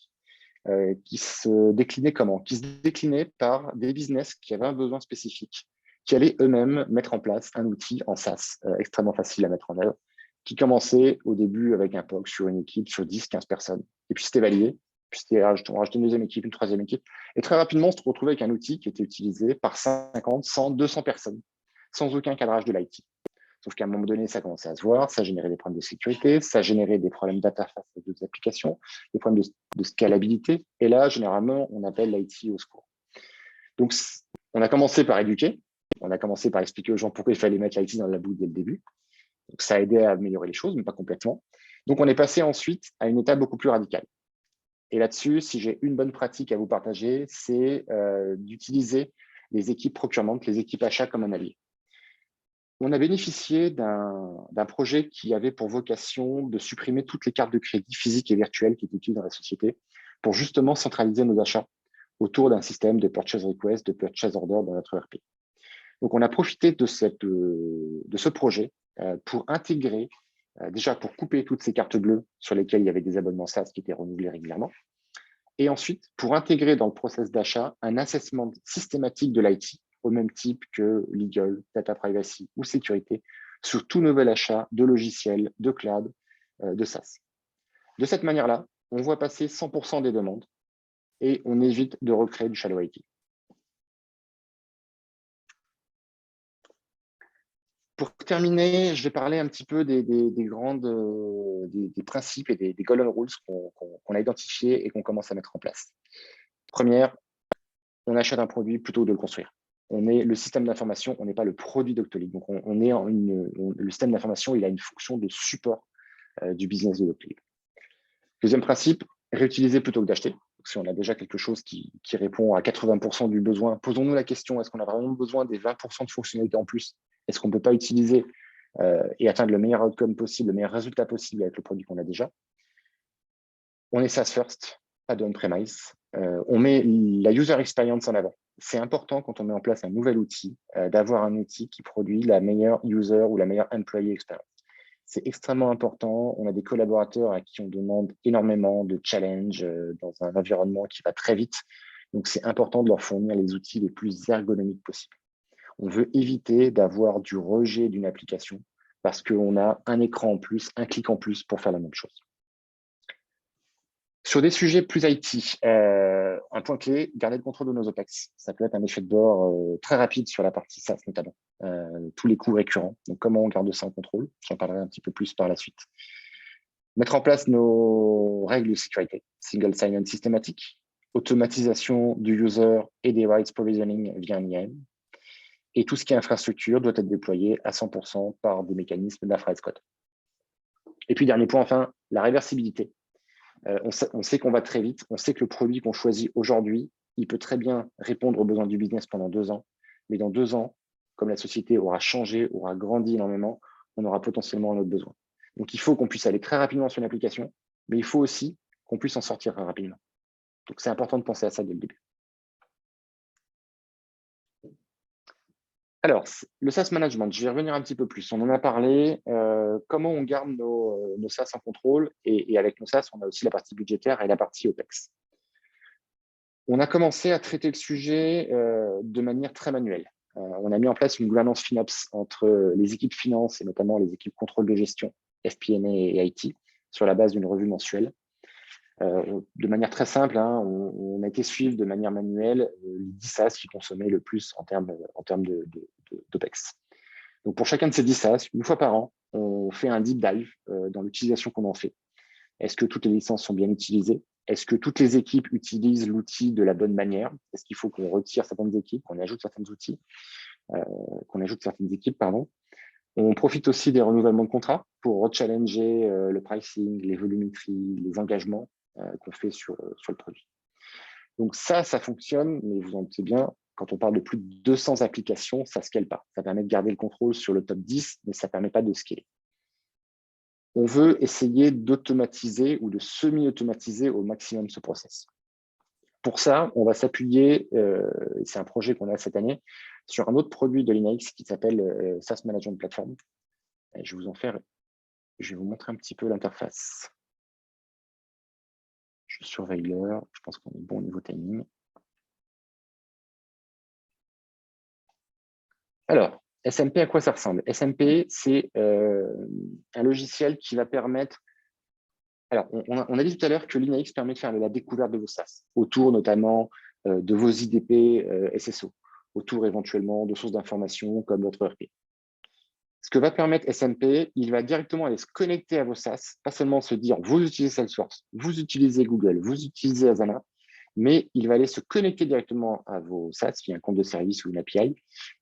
B: qui se déclinait comment? Qui se déclinait par des business qui avaient un besoin spécifique, qui allaient eux-mêmes mettre en place un outil en SaaS extrêmement facile à mettre en œuvre, qui commençait au début avec un POC sur une équipe, sur 10, 15 personnes. Et puis c'était validé, puis c'était rajouté une deuxième équipe, une troisième équipe. Et très rapidement, on se retrouvait avec un outil qui était utilisé par 50, 100, 200 personnes, sans aucun cadrage de l'IT. Sauf qu'à un moment donné, ça commençait à se voir, ça générait des problèmes de sécurité, ça générait des problèmes d'interface avec d'autres applications, des problèmes de scalabilité. Et là, généralement, on appelle l'IT au secours. Donc, on a commencé par éduquer, on a commencé par expliquer aux gens pourquoi il fallait mettre l'IT dans la boucle dès le début. Donc, ça a aidé à améliorer les choses, mais pas complètement. Donc, on est passé ensuite à une étape beaucoup plus radicale. Et là-dessus, si j'ai une bonne pratique à vous partager, c'est d'utiliser les équipes procurement, les équipes achats comme un allié. On a bénéficié d'un projet qui avait pour vocation de supprimer toutes les cartes de crédit physiques et virtuelles qui étaient utilisées dans la société pour justement centraliser nos achats autour d'un système de purchase request, de purchase order dans notre ERP. Donc, on a profité de ce projet pour intégrer, déjà pour couper toutes ces cartes bleues sur lesquelles il y avait des abonnements SaaS qui étaient renouvelés régulièrement, et ensuite pour intégrer dans le process d'achat un assessment systématique de l'IT au même type que legal, data privacy ou sécurité sur tout nouvel achat de logiciels, de cloud, de SaaS. De cette manière-là, on voit passer 100% des demandes et on évite de recréer du shallow IT. Pour terminer, je vais parler un petit peu des principes et des golden rules qu'on a identifiés et qu'on commence à mettre en place. Première, on achète un produit plutôt que de le construire. On est le système d'information, on n'est pas le produit Doctolib. Donc, le système d'information, il a une fonction de support du business de Doctolib. Deuxième principe, réutiliser plutôt que d'acheter. Si on a déjà quelque chose qui répond à 80% du besoin, posons-nous la question, est-ce qu'on a vraiment besoin des 20% de fonctionnalités en plus? Est-ce qu'on ne peut pas utiliser et atteindre le meilleur outcome possible, le meilleur résultat possible avec le produit qu'on a déjà? On est SaaS first, pas de on-premise. On met la user experience en avant. C'est important quand on met en place un nouvel outil, d'avoir un outil qui produit la meilleure user ou la meilleure employee experience. C'est extrêmement important. On a des collaborateurs à qui on demande énormément de challenge dans un environnement qui va très vite. Donc, c'est important de leur fournir les outils les plus ergonomiques possibles. On veut éviter d'avoir du rejet d'une application parce qu'on a un écran en plus, un clic en plus pour faire la même chose. Sur des sujets plus IT, un point clé, garder le contrôle de nos OPEX. Ça peut être un effet de bord très rapide sur la partie SaaS notamment. Tous les coûts récurrents. Donc, comment on garde ça en contrôle? J'en parlerai un petit peu plus par la suite. Mettre en place nos règles de sécurité. Single sign-on systématique, automatisation du user et des rights provisioning via un IAM. Et tout ce qui est infrastructure doit être déployé à 100% par des mécanismes d'infra as code. Et puis, dernier point, enfin, la réversibilité. On sait qu'on va très vite, on sait que le produit qu'on choisit aujourd'hui, il peut très bien répondre aux besoins du business pendant 2 ans, mais dans 2 ans, comme la société aura changé, aura grandi énormément, on aura potentiellement un autre besoin. Donc, il faut qu'on puisse aller très rapidement sur une application, mais il faut aussi qu'on puisse en sortir très rapidement. Donc, c'est important de penser à ça dès le début. Alors, le SaaS management, je vais revenir un petit peu plus. On en a parlé. Comment on garde nos SaaS en contrôle et avec nos SaaS, on a aussi la partie budgétaire et la partie OPEX. On a commencé à traiter le sujet de manière très manuelle. On a mis en place une gouvernance FinOps entre les équipes finance et notamment les équipes contrôle de gestion, FP&A et IT, sur la base d'une revue mensuelle. De manière très simple, hein, on a été suivre de manière manuelle les 10 SaaS qui consommaient le plus en termes d'OPEX. Donc, pour chacun de ces 10 SaaS, une fois par an, on fait un deep dive dans l'utilisation qu'on en fait. Est-ce que toutes les licences sont bien utilisées? Est-ce que toutes les équipes utilisent l'outil de la bonne manière? Est-ce qu'il faut qu'on retire certaines équipes, qu'on ajoute certains outils, qu'on ajoute certaines équipes, pardon. On profite aussi des renouvellements de contrats pour rechallenger le pricing, les volumétries, les engagements qu'on fait sur le produit. Donc ça fonctionne, mais vous en doutez bien, quand on parle de plus de 200 applications, ça ne scale pas. Ça permet de garder le contrôle sur le top 10, mais ça ne permet pas de scaler. On veut essayer d'automatiser ou de semi-automatiser au maximum ce process. Pour ça, on va s'appuyer, c'est un projet qu'on a cette année, sur un autre produit de Linux qui s'appelle SaaS Management Platform. Et je vais vous montrer un petit peu l'interface. Je surveille l'heure, je pense qu'on est bon au niveau timing. Alors, SMP, à quoi ça ressemble? SMP, c'est un logiciel qui va permettre… Alors, on a dit tout à l'heure que Linux permet de faire de la découverte de vos SaaS, autour notamment de vos IDP SSO, autour éventuellement de sources d'informations comme votre ERP. Ce que va permettre SMP, il va directement aller se connecter à vos SaaS, pas seulement se dire vous utilisez Salesforce, vous utilisez Google, vous utilisez Asana, mais il va aller se connecter directement à vos SaaS via un compte de service ou une API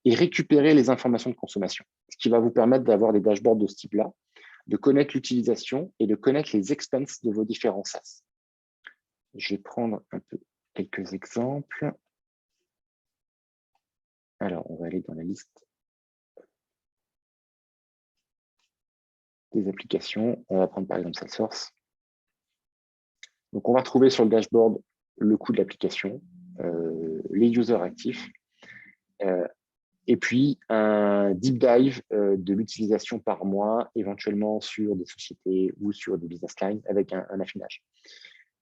B: et récupérer les informations de consommation, ce qui va vous permettre d'avoir des dashboards de ce type-là, de connaître l'utilisation et de connaître les expenses de vos différents SaaS. Je vais prendre un peu quelques exemples. Alors, on va aller dans la liste des applications. On va prendre par exemple Salesforce. Donc, on va retrouver sur le dashboard le coût de l'application, les users actifs, et puis un deep dive de l'utilisation par mois, éventuellement sur des sociétés ou sur des business lines avec un affinage.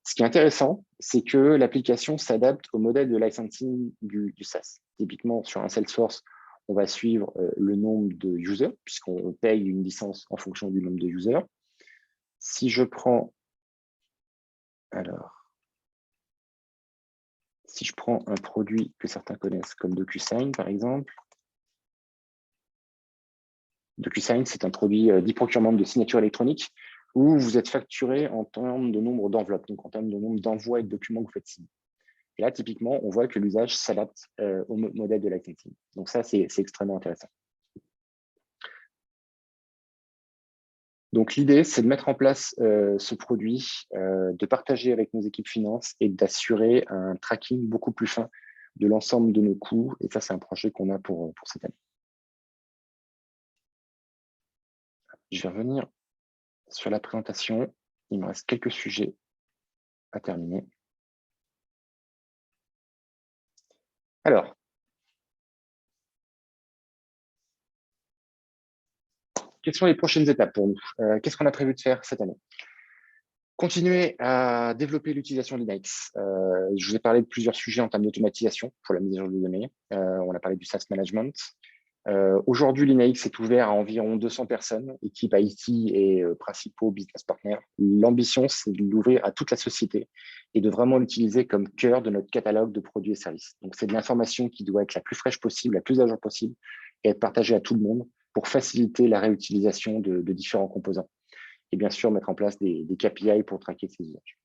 B: Ce qui est intéressant, c'est que l'application s'adapte au modèle de licensing du SaaS. Typiquement, sur un Salesforce, on va suivre le nombre de users, puisqu'on paye une licence en fonction du nombre de users. Si je prends… Alors… Si je prends un produit que certains connaissent comme DocuSign, par exemple, DocuSign, c'est un produit d'e-procurement de signature électronique où vous êtes facturé en termes de nombre d'enveloppes, donc en termes de nombre d'envois et de documents que vous faites signer. Et là, typiquement, on voit que l'usage s'adapte au modèle de licensing. Donc ça, c'est extrêmement intéressant. Donc l'idée, c'est de mettre en place ce produit, de partager avec nos équipes finance et d'assurer un tracking beaucoup plus fin de l'ensemble de nos coûts. Et ça, c'est un projet qu'on a pour cette année. Je vais revenir sur la présentation. Il me reste quelques sujets à terminer. Alors, quelles sont les prochaines étapes pour nous? Qu'est-ce qu'on a prévu de faire cette année? Continuer à développer l'utilisation de Linux. Je vous ai parlé de plusieurs sujets en termes d'automatisation pour la mise à jour de données. On a parlé du SaaS management. Aujourd'hui, Linux est ouvert à environ 200 personnes, équipe IT et principaux business partners. L'ambition, c'est de l'ouvrir à toute la société et de vraiment l'utiliser comme cœur de notre catalogue de produits et services. Donc, c'est de l'information qui doit être la plus fraîche possible, la plus à jour possible et être partagée à tout le monde pour faciliter la réutilisation de différents composants. Et bien sûr, mettre en place des KPI pour traquer ces usages.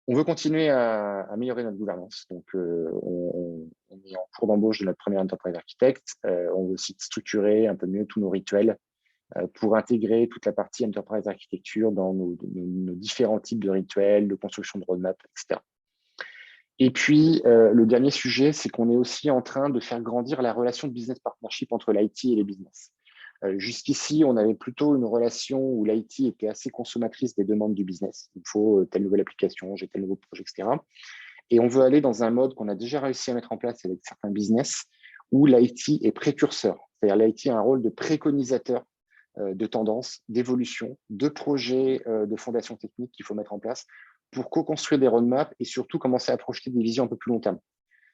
B: On veut continuer à améliorer notre gouvernance. Donc, on est en cours d'embauche de notre premier enterprise architecte. On veut aussi structurer un peu mieux tous nos rituels pour intégrer toute la partie enterprise architecture dans nos différents types de rituels, de construction de roadmap, etc. Et puis, le dernier sujet, c'est qu'on est aussi en train de faire grandir la relation de business partnership entre l'IT et les business. Jusqu'ici, on avait plutôt une relation où l'IT était assez consommatrice des demandes du business. Il faut telle nouvelle application, j'ai tel nouveau projet, etc. Et on veut aller dans un mode qu'on a déjà réussi à mettre en place avec certains business, où l'IT est précurseur. C'est-à-dire l'IT a un rôle de préconisateur de tendances, d'évolution, de projets de fondation technique qu'il faut mettre en place pour co-construire des roadmaps et surtout commencer à projeter des visions un peu plus long terme.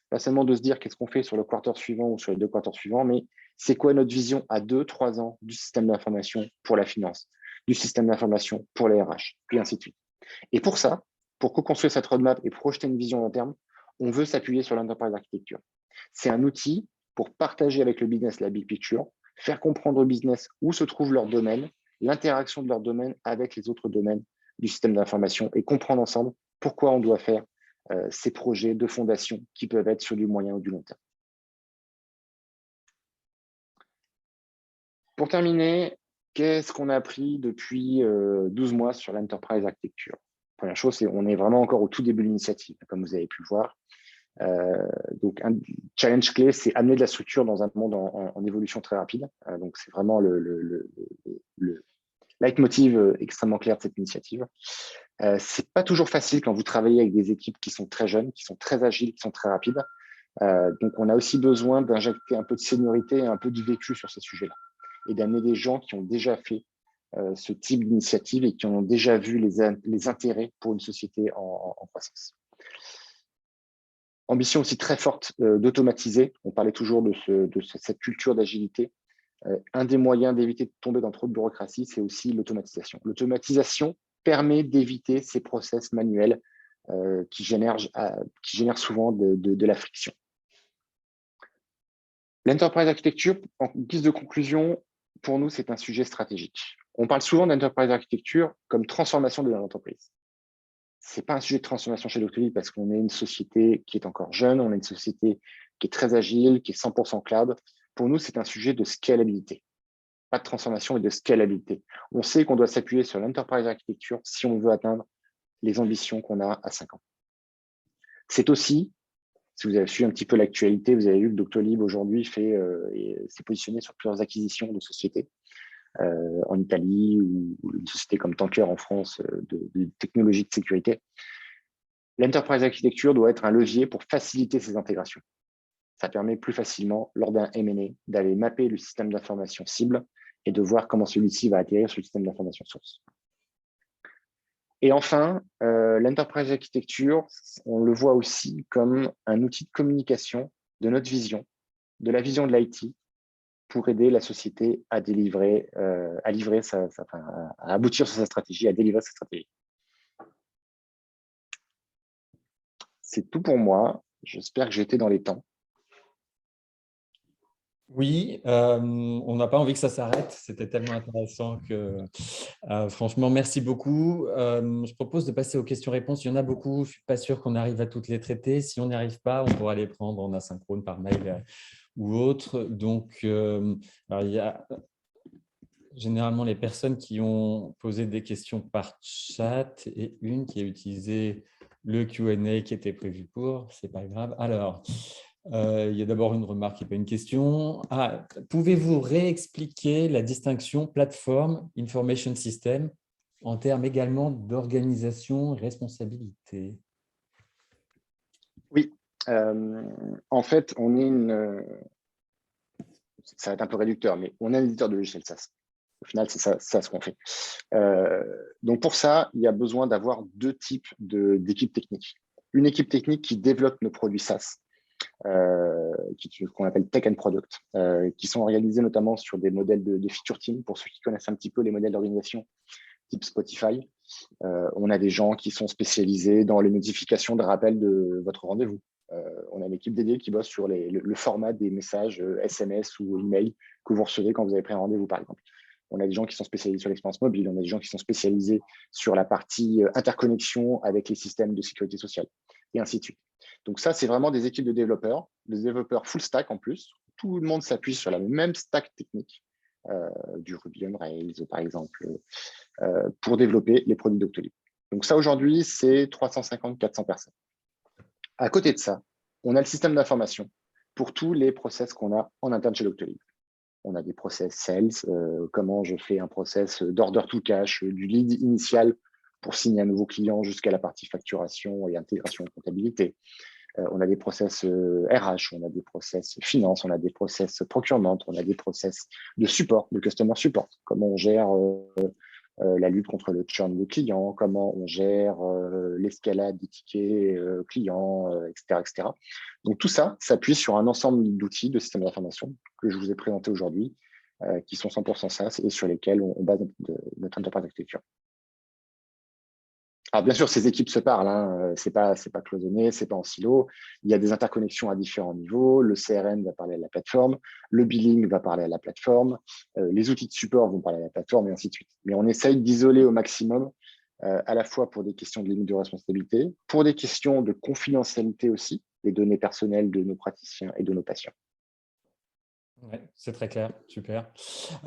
B: Pas seulement de se dire qu'est-ce qu'on fait sur le quarter suivant ou sur les 2 quarters suivants, mais c'est quoi notre vision à 2-3 ans du système d'information pour la finance, du système d'information pour les RH, et ainsi de suite. Et pour ça, pour co-construire cette roadmap et projeter une vision long terme, on veut s'appuyer sur l'enterprise architecture. C'est un outil pour partager avec le business la big picture, faire comprendre au business où se trouve leur domaine, l'interaction de leur domaine avec les autres domaines du système d'information et comprendre ensemble pourquoi on doit faire ces projets de fondation qui peuvent être sur du moyen ou du long terme. Pour terminer, qu'est-ce qu'on a appris depuis 12 mois sur l'enterprise architecture? Première chose, c'est on est vraiment encore au tout début de l'initiative, comme vous avez pu le voir. Donc, un challenge clé, c'est amener de la structure dans un monde en évolution très rapide. Donc, c'est vraiment le leitmotiv extrêmement clair de cette initiative. C'est pas toujours facile quand vous travaillez avec des équipes qui sont très jeunes, qui sont très agiles, qui sont très rapides. Donc, on a aussi besoin d'injecter un peu de seniorité et un peu de vécu sur ces sujets-là et d'amener des gens qui ont déjà fait ce type d'initiative et qui ont déjà vu les intérêts pour une société en croissance. Ambition aussi très forte d'automatiser. On parlait toujours de cette culture d'agilité. Un des moyens d'éviter de tomber dans trop de bureaucratie, c'est aussi l'automatisation. L'automatisation permet d'éviter ces process manuels qui génèrent souvent de la friction. L'enterprise architecture, en guise de conclusion, pour nous, c'est un sujet stratégique. On parle souvent d'enterprise architecture comme transformation de l'entreprise. Ce n'est pas un sujet de transformation chez Doctolib parce qu'on est une société qui est encore jeune, on est une société qui est très agile, qui est 100% cloud. Pour nous, c'est un sujet de scalabilité. Pas de transformation, mais de scalabilité. On sait qu'on doit s'appuyer sur l'enterprise architecture si on veut atteindre les ambitions qu'on a à 5 ans. C'est aussi, si vous avez suivi un petit peu l'actualité, vous avez vu que Doctolib aujourd'hui s'est positionné sur plusieurs acquisitions de sociétés en Italie ou une société comme Tanker en France de technologies de sécurité. L'enterprise architecture doit être un levier pour faciliter ces intégrations. Ça permet plus facilement, lors d'un M&A, d'aller mapper le système d'information cible et de voir comment celui-ci va atterrir sur le système d'information source. Et enfin, l'enterprise architecture, on le voit aussi comme un outil de communication de notre vision, de la vision de l'IT, pour aider la société à délivrer, à aboutir sur sa stratégie, à délivrer sa stratégie. C'est tout pour moi. J'espère que j'ai été dans les temps.
A: Oui, on n'a pas envie que ça s'arrête. C'était tellement intéressant que, franchement, merci beaucoup. Je propose de passer aux questions-réponses. Il y en a beaucoup. Je ne suis pas sûr qu'on arrive à toutes les traiter. Si on n'y arrive pas, on pourra les prendre en asynchrone par mail ou autre. Donc, alors, il y a généralement les personnes qui ont posé des questions par chat et une qui a utilisé le Q&A qui était prévu pour. Ce n'est pas grave. Alors, il y a d'abord une remarque et pas une question. Pouvez-vous réexpliquer la distinction plateforme information system en termes également d'organisation et responsabilité?
B: Oui. En fait, on est ça va être un peu réducteur, mais on est un éditeur de logiciels SaaS. Au final, c'est ça ce qu'on fait. Donc, pour ça, il y a besoin d'avoir 2 types d'équipes techniques. Une équipe technique qui développe nos produits SaaS, qu'on appelle Tech and Product, qui sont organisés notamment sur des modèles de feature team. Pour ceux qui connaissent un petit peu les modèles d'organisation type Spotify, on a des gens qui sont spécialisés dans les notifications de rappel de votre rendez-vous. On a une équipe dédiée qui bosse sur le format des messages SMS ou email que vous recevez quand vous avez pris un rendez-vous, par exemple. On a des gens qui sont spécialisés sur l'expérience mobile, on a des gens qui sont spécialisés sur la partie interconnexion avec les systèmes de sécurité sociale, et ainsi de suite. Donc ça, c'est vraiment des équipes de développeurs, des développeurs full stack en plus. Tout le monde s'appuie sur la même stack technique, du Ruby on Rails, par exemple, pour développer les produits Doctolib. Donc ça, aujourd'hui, c'est 350-400 personnes. À côté de ça, on a le système d'information pour tous les process qu'on a en interne chez Doctolib. On a des process sales, comment je fais un process d'order to cash, du lead initial pour signer un nouveau client jusqu'à la partie facturation et intégration de comptabilité. On a des process RH, on a des process finance, on a des process procurement, on a des process de support, de customer support. Comment on gère la lutte contre le churn des clients, comment on gère l'escalade des tickets clients, etc., etc. Donc tout ça s'appuie sur un ensemble d'outils, de systèmes d'information que je vous ai présenté aujourd'hui, qui sont 100% SaaS et sur lesquels on base notre enterprise architecture. Alors bien sûr, ces équipes se parlent, hein. C'est pas cloisonné, c'est pas en silo. Il y a des interconnexions à différents niveaux. Le CRM va parler à la plateforme, le billing va parler à la plateforme, les outils de support vont parler à la plateforme et ainsi de suite. Mais on essaye d'isoler au maximum, à la fois pour des questions de limite de responsabilité, pour des questions de confidentialité aussi, des données personnelles de nos praticiens et de nos patients.
A: Ouais, c'est très clair, super.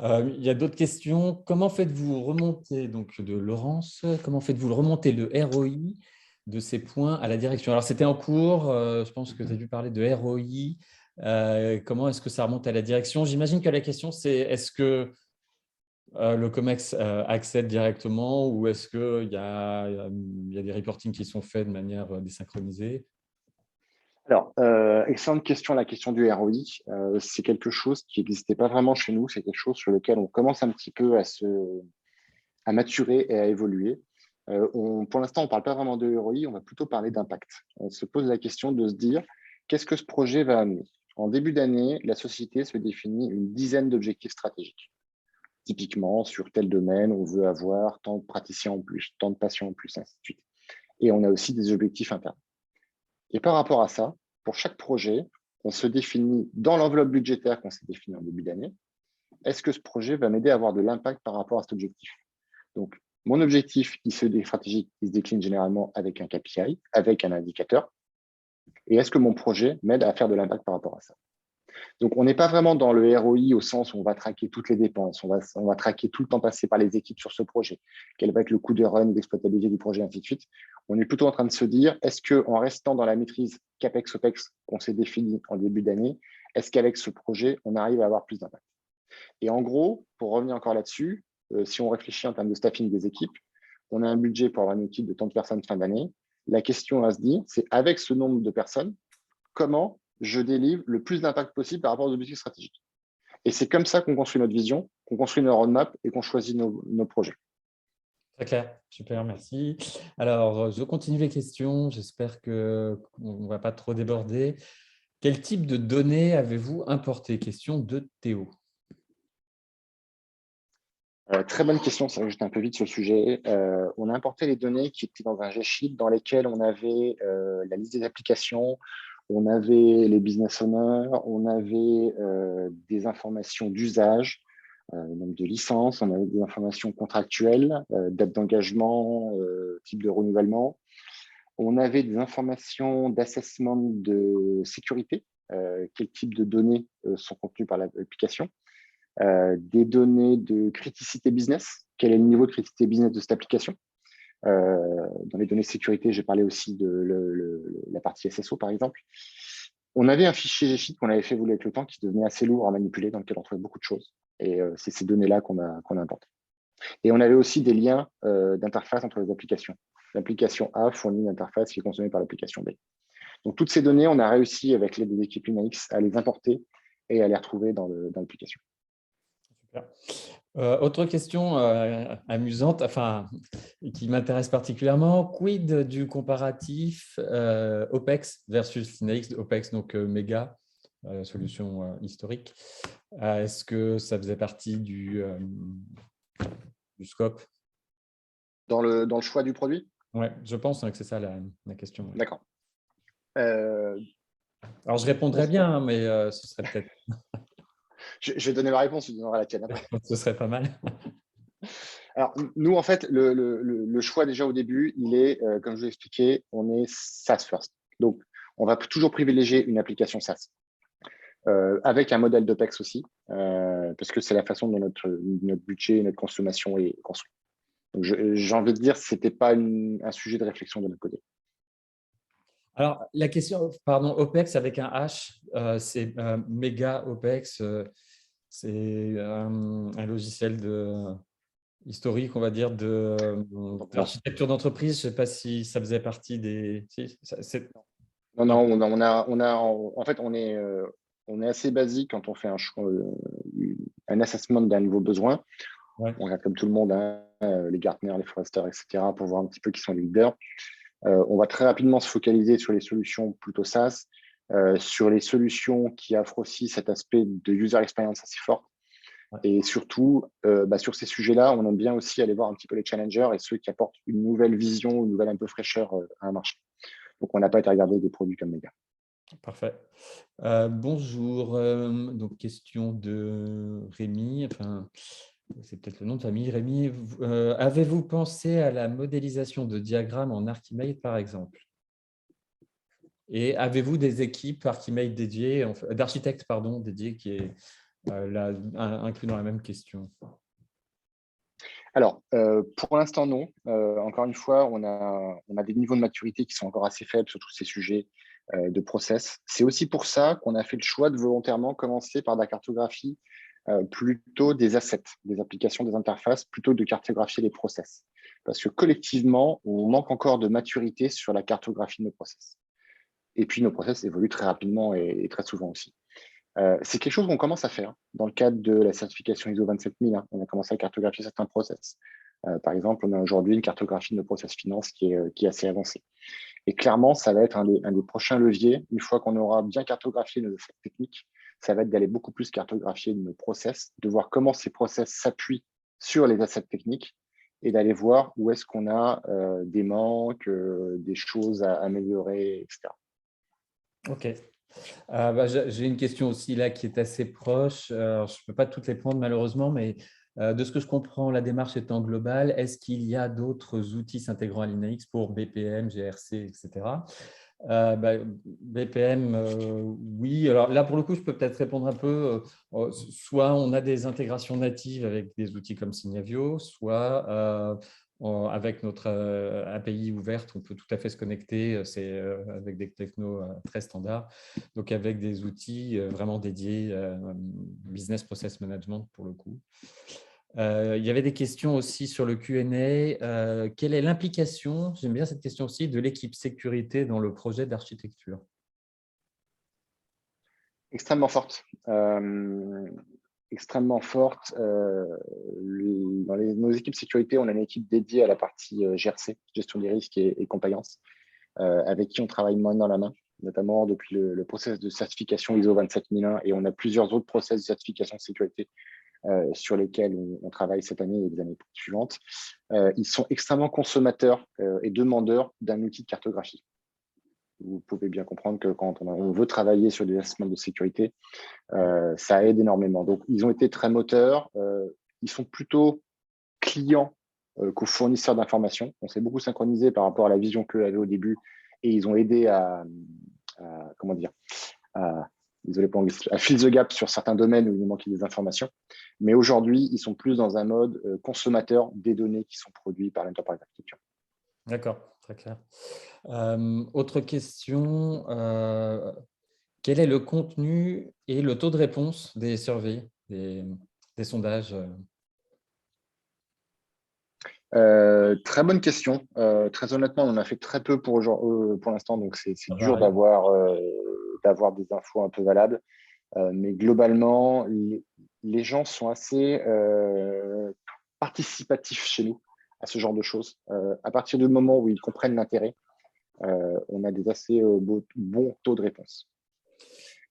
A: Il y a d'autres questions. Comment faites-vous remonter, donc de Laurence, comment faites-vous remonter le ROI de ces points à la direction? Alors, c'était en cours, je pense que tu as dû parler de ROI. Comment est-ce que ça remonte à la direction? J'imagine que la question, c'est est-ce que le COMEX accède directement ou est-ce qu'il y a des reportings qui sont faits de manière désynchronisée?
B: Alors, excellente question, la question du ROI. C'est quelque chose qui n'existait pas vraiment chez nous. C'est quelque chose sur lequel on commence un petit peu à maturer et à évoluer. Pour l'instant, on ne parle pas vraiment de ROI, on va plutôt parler d'impact. On se pose la question de se dire, qu'est-ce que ce projet va amener? En début d'année, la société se définit une dizaine d'objectifs stratégiques. Typiquement, sur tel domaine, on veut avoir tant de praticiens en plus, tant de patients en plus, ainsi de suite. Et on a aussi des objectifs internes. Et par rapport à ça, pour chaque projet, on se définit dans l'enveloppe budgétaire qu'on s'est définie en début d'année, est-ce que ce projet va m'aider à avoir de l'impact par rapport à cet objectif? Donc, mon objectif stratégique, il se décline généralement avec un KPI, avec un indicateur. Et est-ce que mon projet m'aide à faire de l'impact par rapport à ça? Donc, on n'est pas vraiment dans le ROI au sens où on va traquer toutes les dépenses, on va traquer tout le temps passé par les équipes sur ce projet, quel va être le coût de run, d'exploitabilité du projet, ainsi de suite. On est plutôt en train de se dire, est-ce qu'en restant dans la maîtrise CAPEX-OPEX qu'on s'est définie en début d'année, est-ce qu'avec ce projet, on arrive à avoir plus d'impact? Et en gros, pour revenir encore là-dessus, si on réfléchit en termes de staffing des équipes, on a un budget pour avoir une équipe de tant de personnes fin d'année. La question à se dire, c'est avec ce nombre de personnes, comment je délivre le plus d'impact possible par rapport aux objectifs stratégiques. Et c'est comme ça qu'on construit notre vision, qu'on construit nos roadmaps et qu'on choisit nos projets.
A: Très clair, super, merci. Alors, je continue les questions. J'espère qu'on ne va pas trop déborder. Quel type de données avez-vous importé? Question de Théo.
B: Très bonne question, ça va juste un peu vite sur le sujet. On a importé les données qui étaient dans un G-Sheet dans lesquelles on avait la liste des applications, on avait les business owners, on avait des informations d'usage, nombre de licences, on avait des informations contractuelles, date d'engagement, type de renouvellement. On avait des informations d'assessment de sécurité, quel type de données sont contenues par l'application. Des données de criticité business, quel est le niveau de criticité business de cette application. Dans les données de sécurité, j'ai parlé aussi de la partie SSO, par exemple. On avait un fichier G-Sheet qu'on avait fait évoluer avec le temps qui devenait assez lourd à manipuler, dans lequel on trouvait beaucoup de choses. Et c'est ces données-là qu'on a importées. Et on avait aussi des liens d'interface entre les applications. L'application A fournit une interface qui est consommée par l'application B. Donc, toutes ces données, on a réussi, avec l'aide des équipes Linux, à les importer et à les retrouver dans l'application.
A: Autre question amusante, enfin, qui m'intéresse particulièrement, quid du comparatif OPEX versus Next, OPEX, donc méga, solution historique. Est-ce que ça faisait partie du scope?
B: Dans le choix du produit?
A: Oui, je pense que c'est ça la question. Ouais.
B: D'accord.
A: Alors, je répondrais bien, hein, mais ce serait peut-être…
B: Je vais donner ma réponse, tu donneras la tienne après.
A: Ce serait pas mal.
B: Alors, nous, en fait, le choix déjà au début, il est, comme je vous l'ai expliqué, on est SaaS first. Donc, on va toujours privilégier une application SaaS. Avec un modèle d'OPEX aussi, parce que c'est la façon dont notre budget, notre consommation est construit. Donc, j'ai envie de dire, ce n'était pas un sujet de réflexion de notre côté.
A: Alors, la question, pardon, OPEX avec un H, c'est méga OPEX, c'est un logiciel historique, on va dire, d'architecture d'entreprise. Je ne sais pas si ça faisait partie des…
B: Non, non,
A: Non.
B: en fait, on est assez basique quand on fait un assessment d'un nouveau besoin.
A: Ouais.
B: On regarde comme tout le monde, hein, les Gartner, les Forrester, etc., pour voir un petit peu qui sont les leaders. On va très rapidement se focaliser sur les solutions plutôt SaaS, sur les solutions qui offrent aussi cet aspect de user experience assez fort.
A: Ouais.
B: Et surtout, sur ces sujets-là, on aime bien aussi aller voir un petit peu les challengers et ceux qui apportent une nouvelle vision, une nouvelle un peu fraîcheur à un marché. Donc, on n'a pas été regarder des produits comme Mega.
A: Parfait. Bonjour. Donc, question de Rémi. Enfin, c'est peut-être le nom de famille. Rémi, avez-vous pensé à la modélisation de diagrammes en Archimate, par exemple? Et avez-vous des équipes Archimate dédiées, d'architectes, pardon, dédiées, qui est là, inclus dans la même question?
B: Alors, pour l'instant, non. Encore une fois, on a des niveaux de maturité qui sont encore assez faibles sur tous ces sujets de process. C'est aussi pour ça qu'on a fait le choix de volontairement commencer par de la cartographie plutôt des assets, des applications, des interfaces, plutôt que de cartographier les process. Parce que collectivement, on manque encore de maturité sur la cartographie de nos process. Et puis, nos process évoluent très rapidement et très souvent aussi. C'est quelque chose qu'on commence à faire dans le cadre de la certification ISO 27000. On a commencé à cartographier certains process. Par exemple, on a aujourd'hui une cartographie de nos process finance qui est assez avancée. Et clairement, ça va être un des prochains leviers. Une fois qu'on aura bien cartographié nos assets techniques, ça va être d'aller beaucoup plus cartographier nos process, de voir comment ces process s'appuient sur les assets techniques et d'aller voir où est-ce qu'on a des manques, des choses à améliorer, etc.
A: OK. J'ai une question aussi là qui est assez proche. Alors, je ne peux pas toutes les prendre malheureusement, mais de ce que je comprends, la démarche étant globale, est-ce qu'il y a d'autres outils s'intégrant à Linux pour BPM, GRC, etc. BPM, oui. Alors là, pour le coup, je peux peut-être répondre un peu. Soit on a des intégrations natives avec des outils comme Signavio, soit avec notre API ouverte, on peut tout à fait se connecter. C'est avec des technos très standards, donc avec des outils vraiment dédiés business process management pour le coup. Il y avait des questions aussi sur le Q&A. Quelle est l'implication, j'aime bien cette question aussi, de l'équipe sécurité dans le projet d'architecture?
B: Extrêmement forte. Extrêmement forte. Nos équipes sécurité, on a une équipe dédiée à la partie GRC, gestion des risques et compliance, avec qui on travaille main dans la main, notamment depuis le process de certification ISO 27001, et on a plusieurs autres process de certification de sécurité sur lesquels on travaille cette année et les années suivantes. Ils sont extrêmement consommateurs et demandeurs d'un outil de cartographie. Vous pouvez bien comprendre que quand on veut travailler sur des assessments de sécurité, ça aide énormément. Donc, ils ont été très moteurs. Ils sont plutôt clients qu'aux fournisseurs d'informations. On s'est beaucoup synchronisé par rapport à la vision qu'eux avaient au début et ils ont aidé comment dire, désolé pour l'anglais, à fill the gap sur certains domaines où il nous manquait des informations. Mais aujourd'hui, ils sont plus dans un mode consommateur des données qui sont produites par l'enterprise architecture.
A: D'accord, très clair. Autre question, quel est le contenu et le taux de réponse des surveys, des sondages?
B: Très bonne question. Très honnêtement, on en a fait très peu pour l'instant, donc c'est dur
A: Pareil.
B: d'avoir des infos un peu valables. Mais globalement, les gens sont assez participatifs chez nous à ce genre de choses. À partir du moment où ils comprennent l'intérêt, on a des assez bons taux de réponse.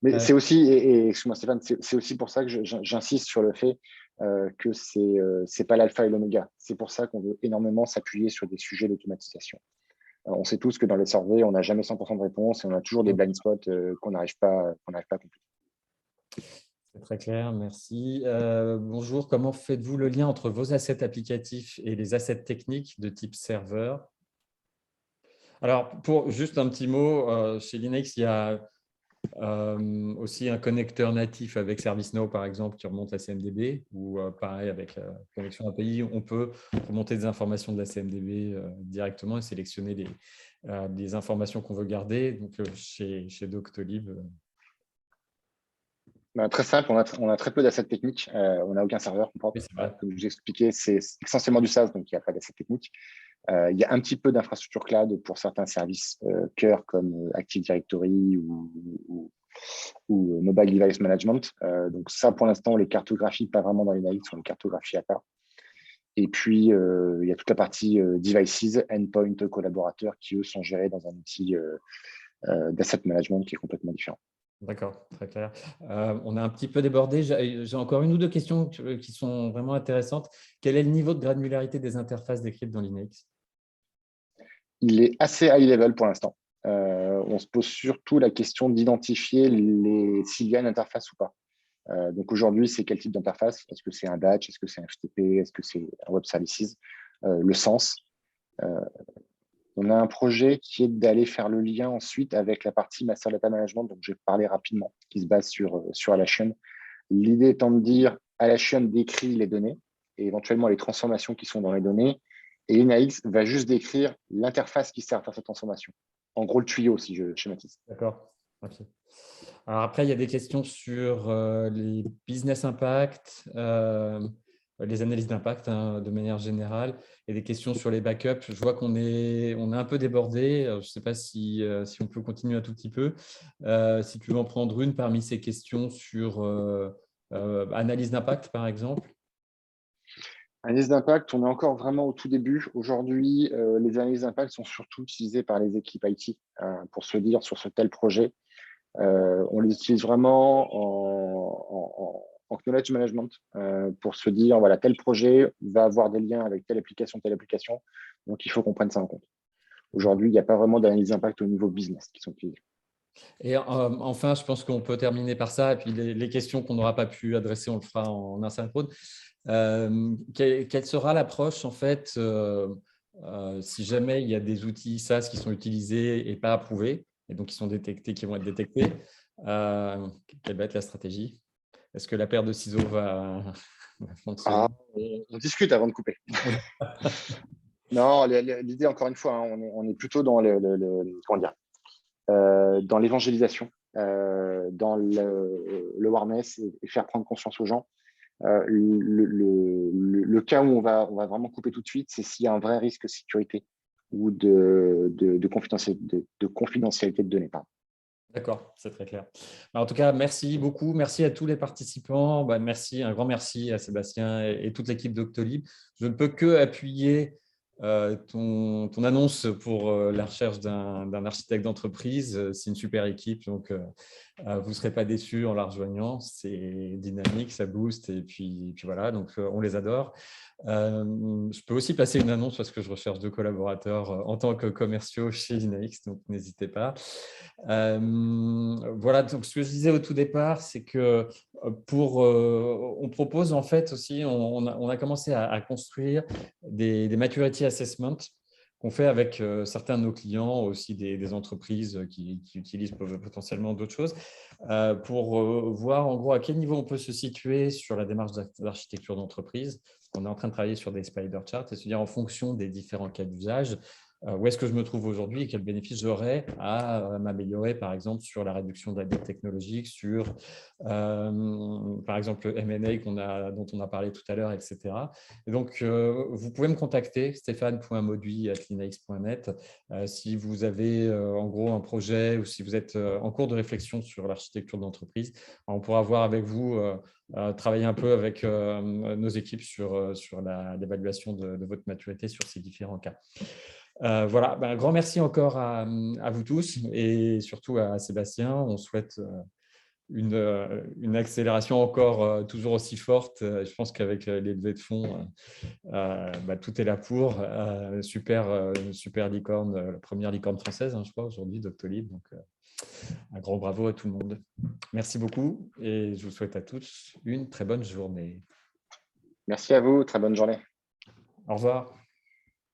B: Mais c'est aussi, et excuse-moi Stéphane, c'est aussi pour ça que j'insiste sur le fait que c'est pas l'alpha et l'oméga. C'est pour ça qu'on veut énormément s'appuyer sur des sujets d'automatisation. On sait tous que dans les surveys, on n'a jamais 100% de réponse et on a toujours des blind spots qu'on n'arrive pas à compléter.
A: C'est très clair, merci. Bonjour, comment faites-vous le lien entre vos assets applicatifs et les assets techniques de type serveur? Alors, pour juste un petit mot, chez Linux, il y a aussi un connecteur natif avec ServiceNow, par exemple, qui remonte la CMDB, ou pareil, avec la connexion API, on peut remonter des informations de la CMDB directement et sélectionner les informations qu'on veut garder. Donc, chez Doctolib.
B: Très simple, on a très peu d'assets techniques, on n'a aucun serveur propre.
A: Oui, c'est vrai.
B: Comme je vous expliquais, c'est essentiellement du SaaS, donc il n'y a pas d'assets techniques. Il y a un petit peu d'infrastructure cloud pour certains services Docker comme Active Directory ou Mobile Device Management. Donc ça, pour l'instant, on les cartographie pas vraiment dans Linux, on les cartographie à part. Et puis, il y a toute la partie devices, endpoint, collaborateurs qui, eux, sont gérés dans un outil d'asset management qui est complètement différent.
A: D'accord, très clair. On a un petit peu débordé. J'ai encore une ou deux questions qui sont vraiment intéressantes. Quel est le niveau de granularité des interfaces décrites dans Linux?
B: Il est assez high level pour l'instant. On se pose surtout la question d'identifier s'il y a une interface ou pas. Donc aujourd'hui, c'est quel type d'interface? Est-ce que c'est un batch? Est-ce que c'est un FTP? Est-ce que c'est un web services? Le sens. On a un projet qui est d'aller faire le lien ensuite avec la partie Master Data Management, donc je vais parler rapidement, qui se base sur Alation. L'idée étant de dire Alation décrit les données et éventuellement les transformations qui sont dans les données, et Linux va juste décrire l'interface qui sert à faire cette transformation. En gros, le tuyau, si je schématise.
A: D'accord. Ok. Alors après, il y a des questions sur les business impact, les analyses d'impact de manière générale, et des questions sur les backups. Je vois qu'on est un peu débordé. Je ne sais pas si on peut continuer un tout petit peu. Si tu veux en prendre une parmi ces questions sur analyse d'impact, par exemple.
B: Analyse d'impact, on est encore vraiment au tout début. Aujourd'hui, les analyses d'impact sont surtout utilisées par les équipes IT pour se dire sur ce tel projet. On les utilise vraiment en knowledge management pour se dire, voilà, tel projet va avoir des liens avec telle application. Donc, il faut qu'on prenne ça en compte. Aujourd'hui, il n'y a pas vraiment d'analyse d'impact au niveau business qui sont utilisées.
A: Et enfin, je pense qu'on peut terminer par ça. Et puis, les questions qu'on n'aura pas pu adresser, on le fera en asynchrone. Quelle sera l'approche, en fait, si jamais il y a des outils SaaS qui sont utilisés et pas approuvés, et donc qui sont détectés, qui vont être détectés, quelle va être la stratégie? Est-ce que la paire de ciseaux va fonctionner?
B: On discute avant de couper. Non, l'idée, encore une fois, hein, on est plutôt dans comment dire, dans l'évangélisation, dans le awareness et faire prendre conscience aux gens. Le cas où on va vraiment couper tout de suite, c'est s'il y a un vrai risque de sécurité ou de confidentialité de données. Pardon.
A: D'accord, c'est très clair. En tout cas, merci beaucoup. Merci à tous les participants. Merci, un grand merci à Sébastien et toute l'équipe d'Octolib. Je ne peux que appuyer ton annonce pour la recherche d'un architecte d'entreprise. C'est une super équipe, donc vous ne serez pas déçus en la rejoignant. C'est dynamique, ça booste et puis voilà, donc on les adore. Je peux aussi passer une annonce parce que je recherche 2 collaborateurs en tant que commerciaux chez Linux, donc n'hésitez pas. Voilà, donc ce que je disais au tout départ, c'est que on propose en fait aussi, on a commencé à construire des maturity assessments qu'on fait avec certains de nos clients, aussi des entreprises qui utilisent potentiellement d'autres choses, pour voir en gros à quel niveau on peut se situer sur la démarche d'architecture d'entreprise. On est en train de travailler sur des spider charts et se dire en fonction des différents cas d'usage, où est-ce que je me trouve aujourd'hui et quels bénéfices j'aurais à m'améliorer, par exemple, sur la réduction de la dette technologique, sur, par exemple, le M&A dont on a parlé tout à l'heure, etc. Et donc, vous pouvez me contacter, stéphane.mauduit@linux.net, si vous avez en gros un projet ou si vous êtes en cours de réflexion sur l'architecture d'entreprise. On pourra voir avec vous, travailler un peu avec nos équipes sur l'évaluation de votre maturité sur ces différents cas. Voilà, un grand merci encore à vous tous et surtout à Sébastien. On souhaite une accélération encore toujours aussi forte. Je pense qu'avec les levées de fonds, tout est là pour. Super licorne, la première licorne française, je crois, aujourd'hui, Doctolib. Donc, un grand bravo à tout le monde. Merci beaucoup et je vous souhaite à tous une très bonne journée.
B: Merci à vous, très bonne journée.
A: Au revoir.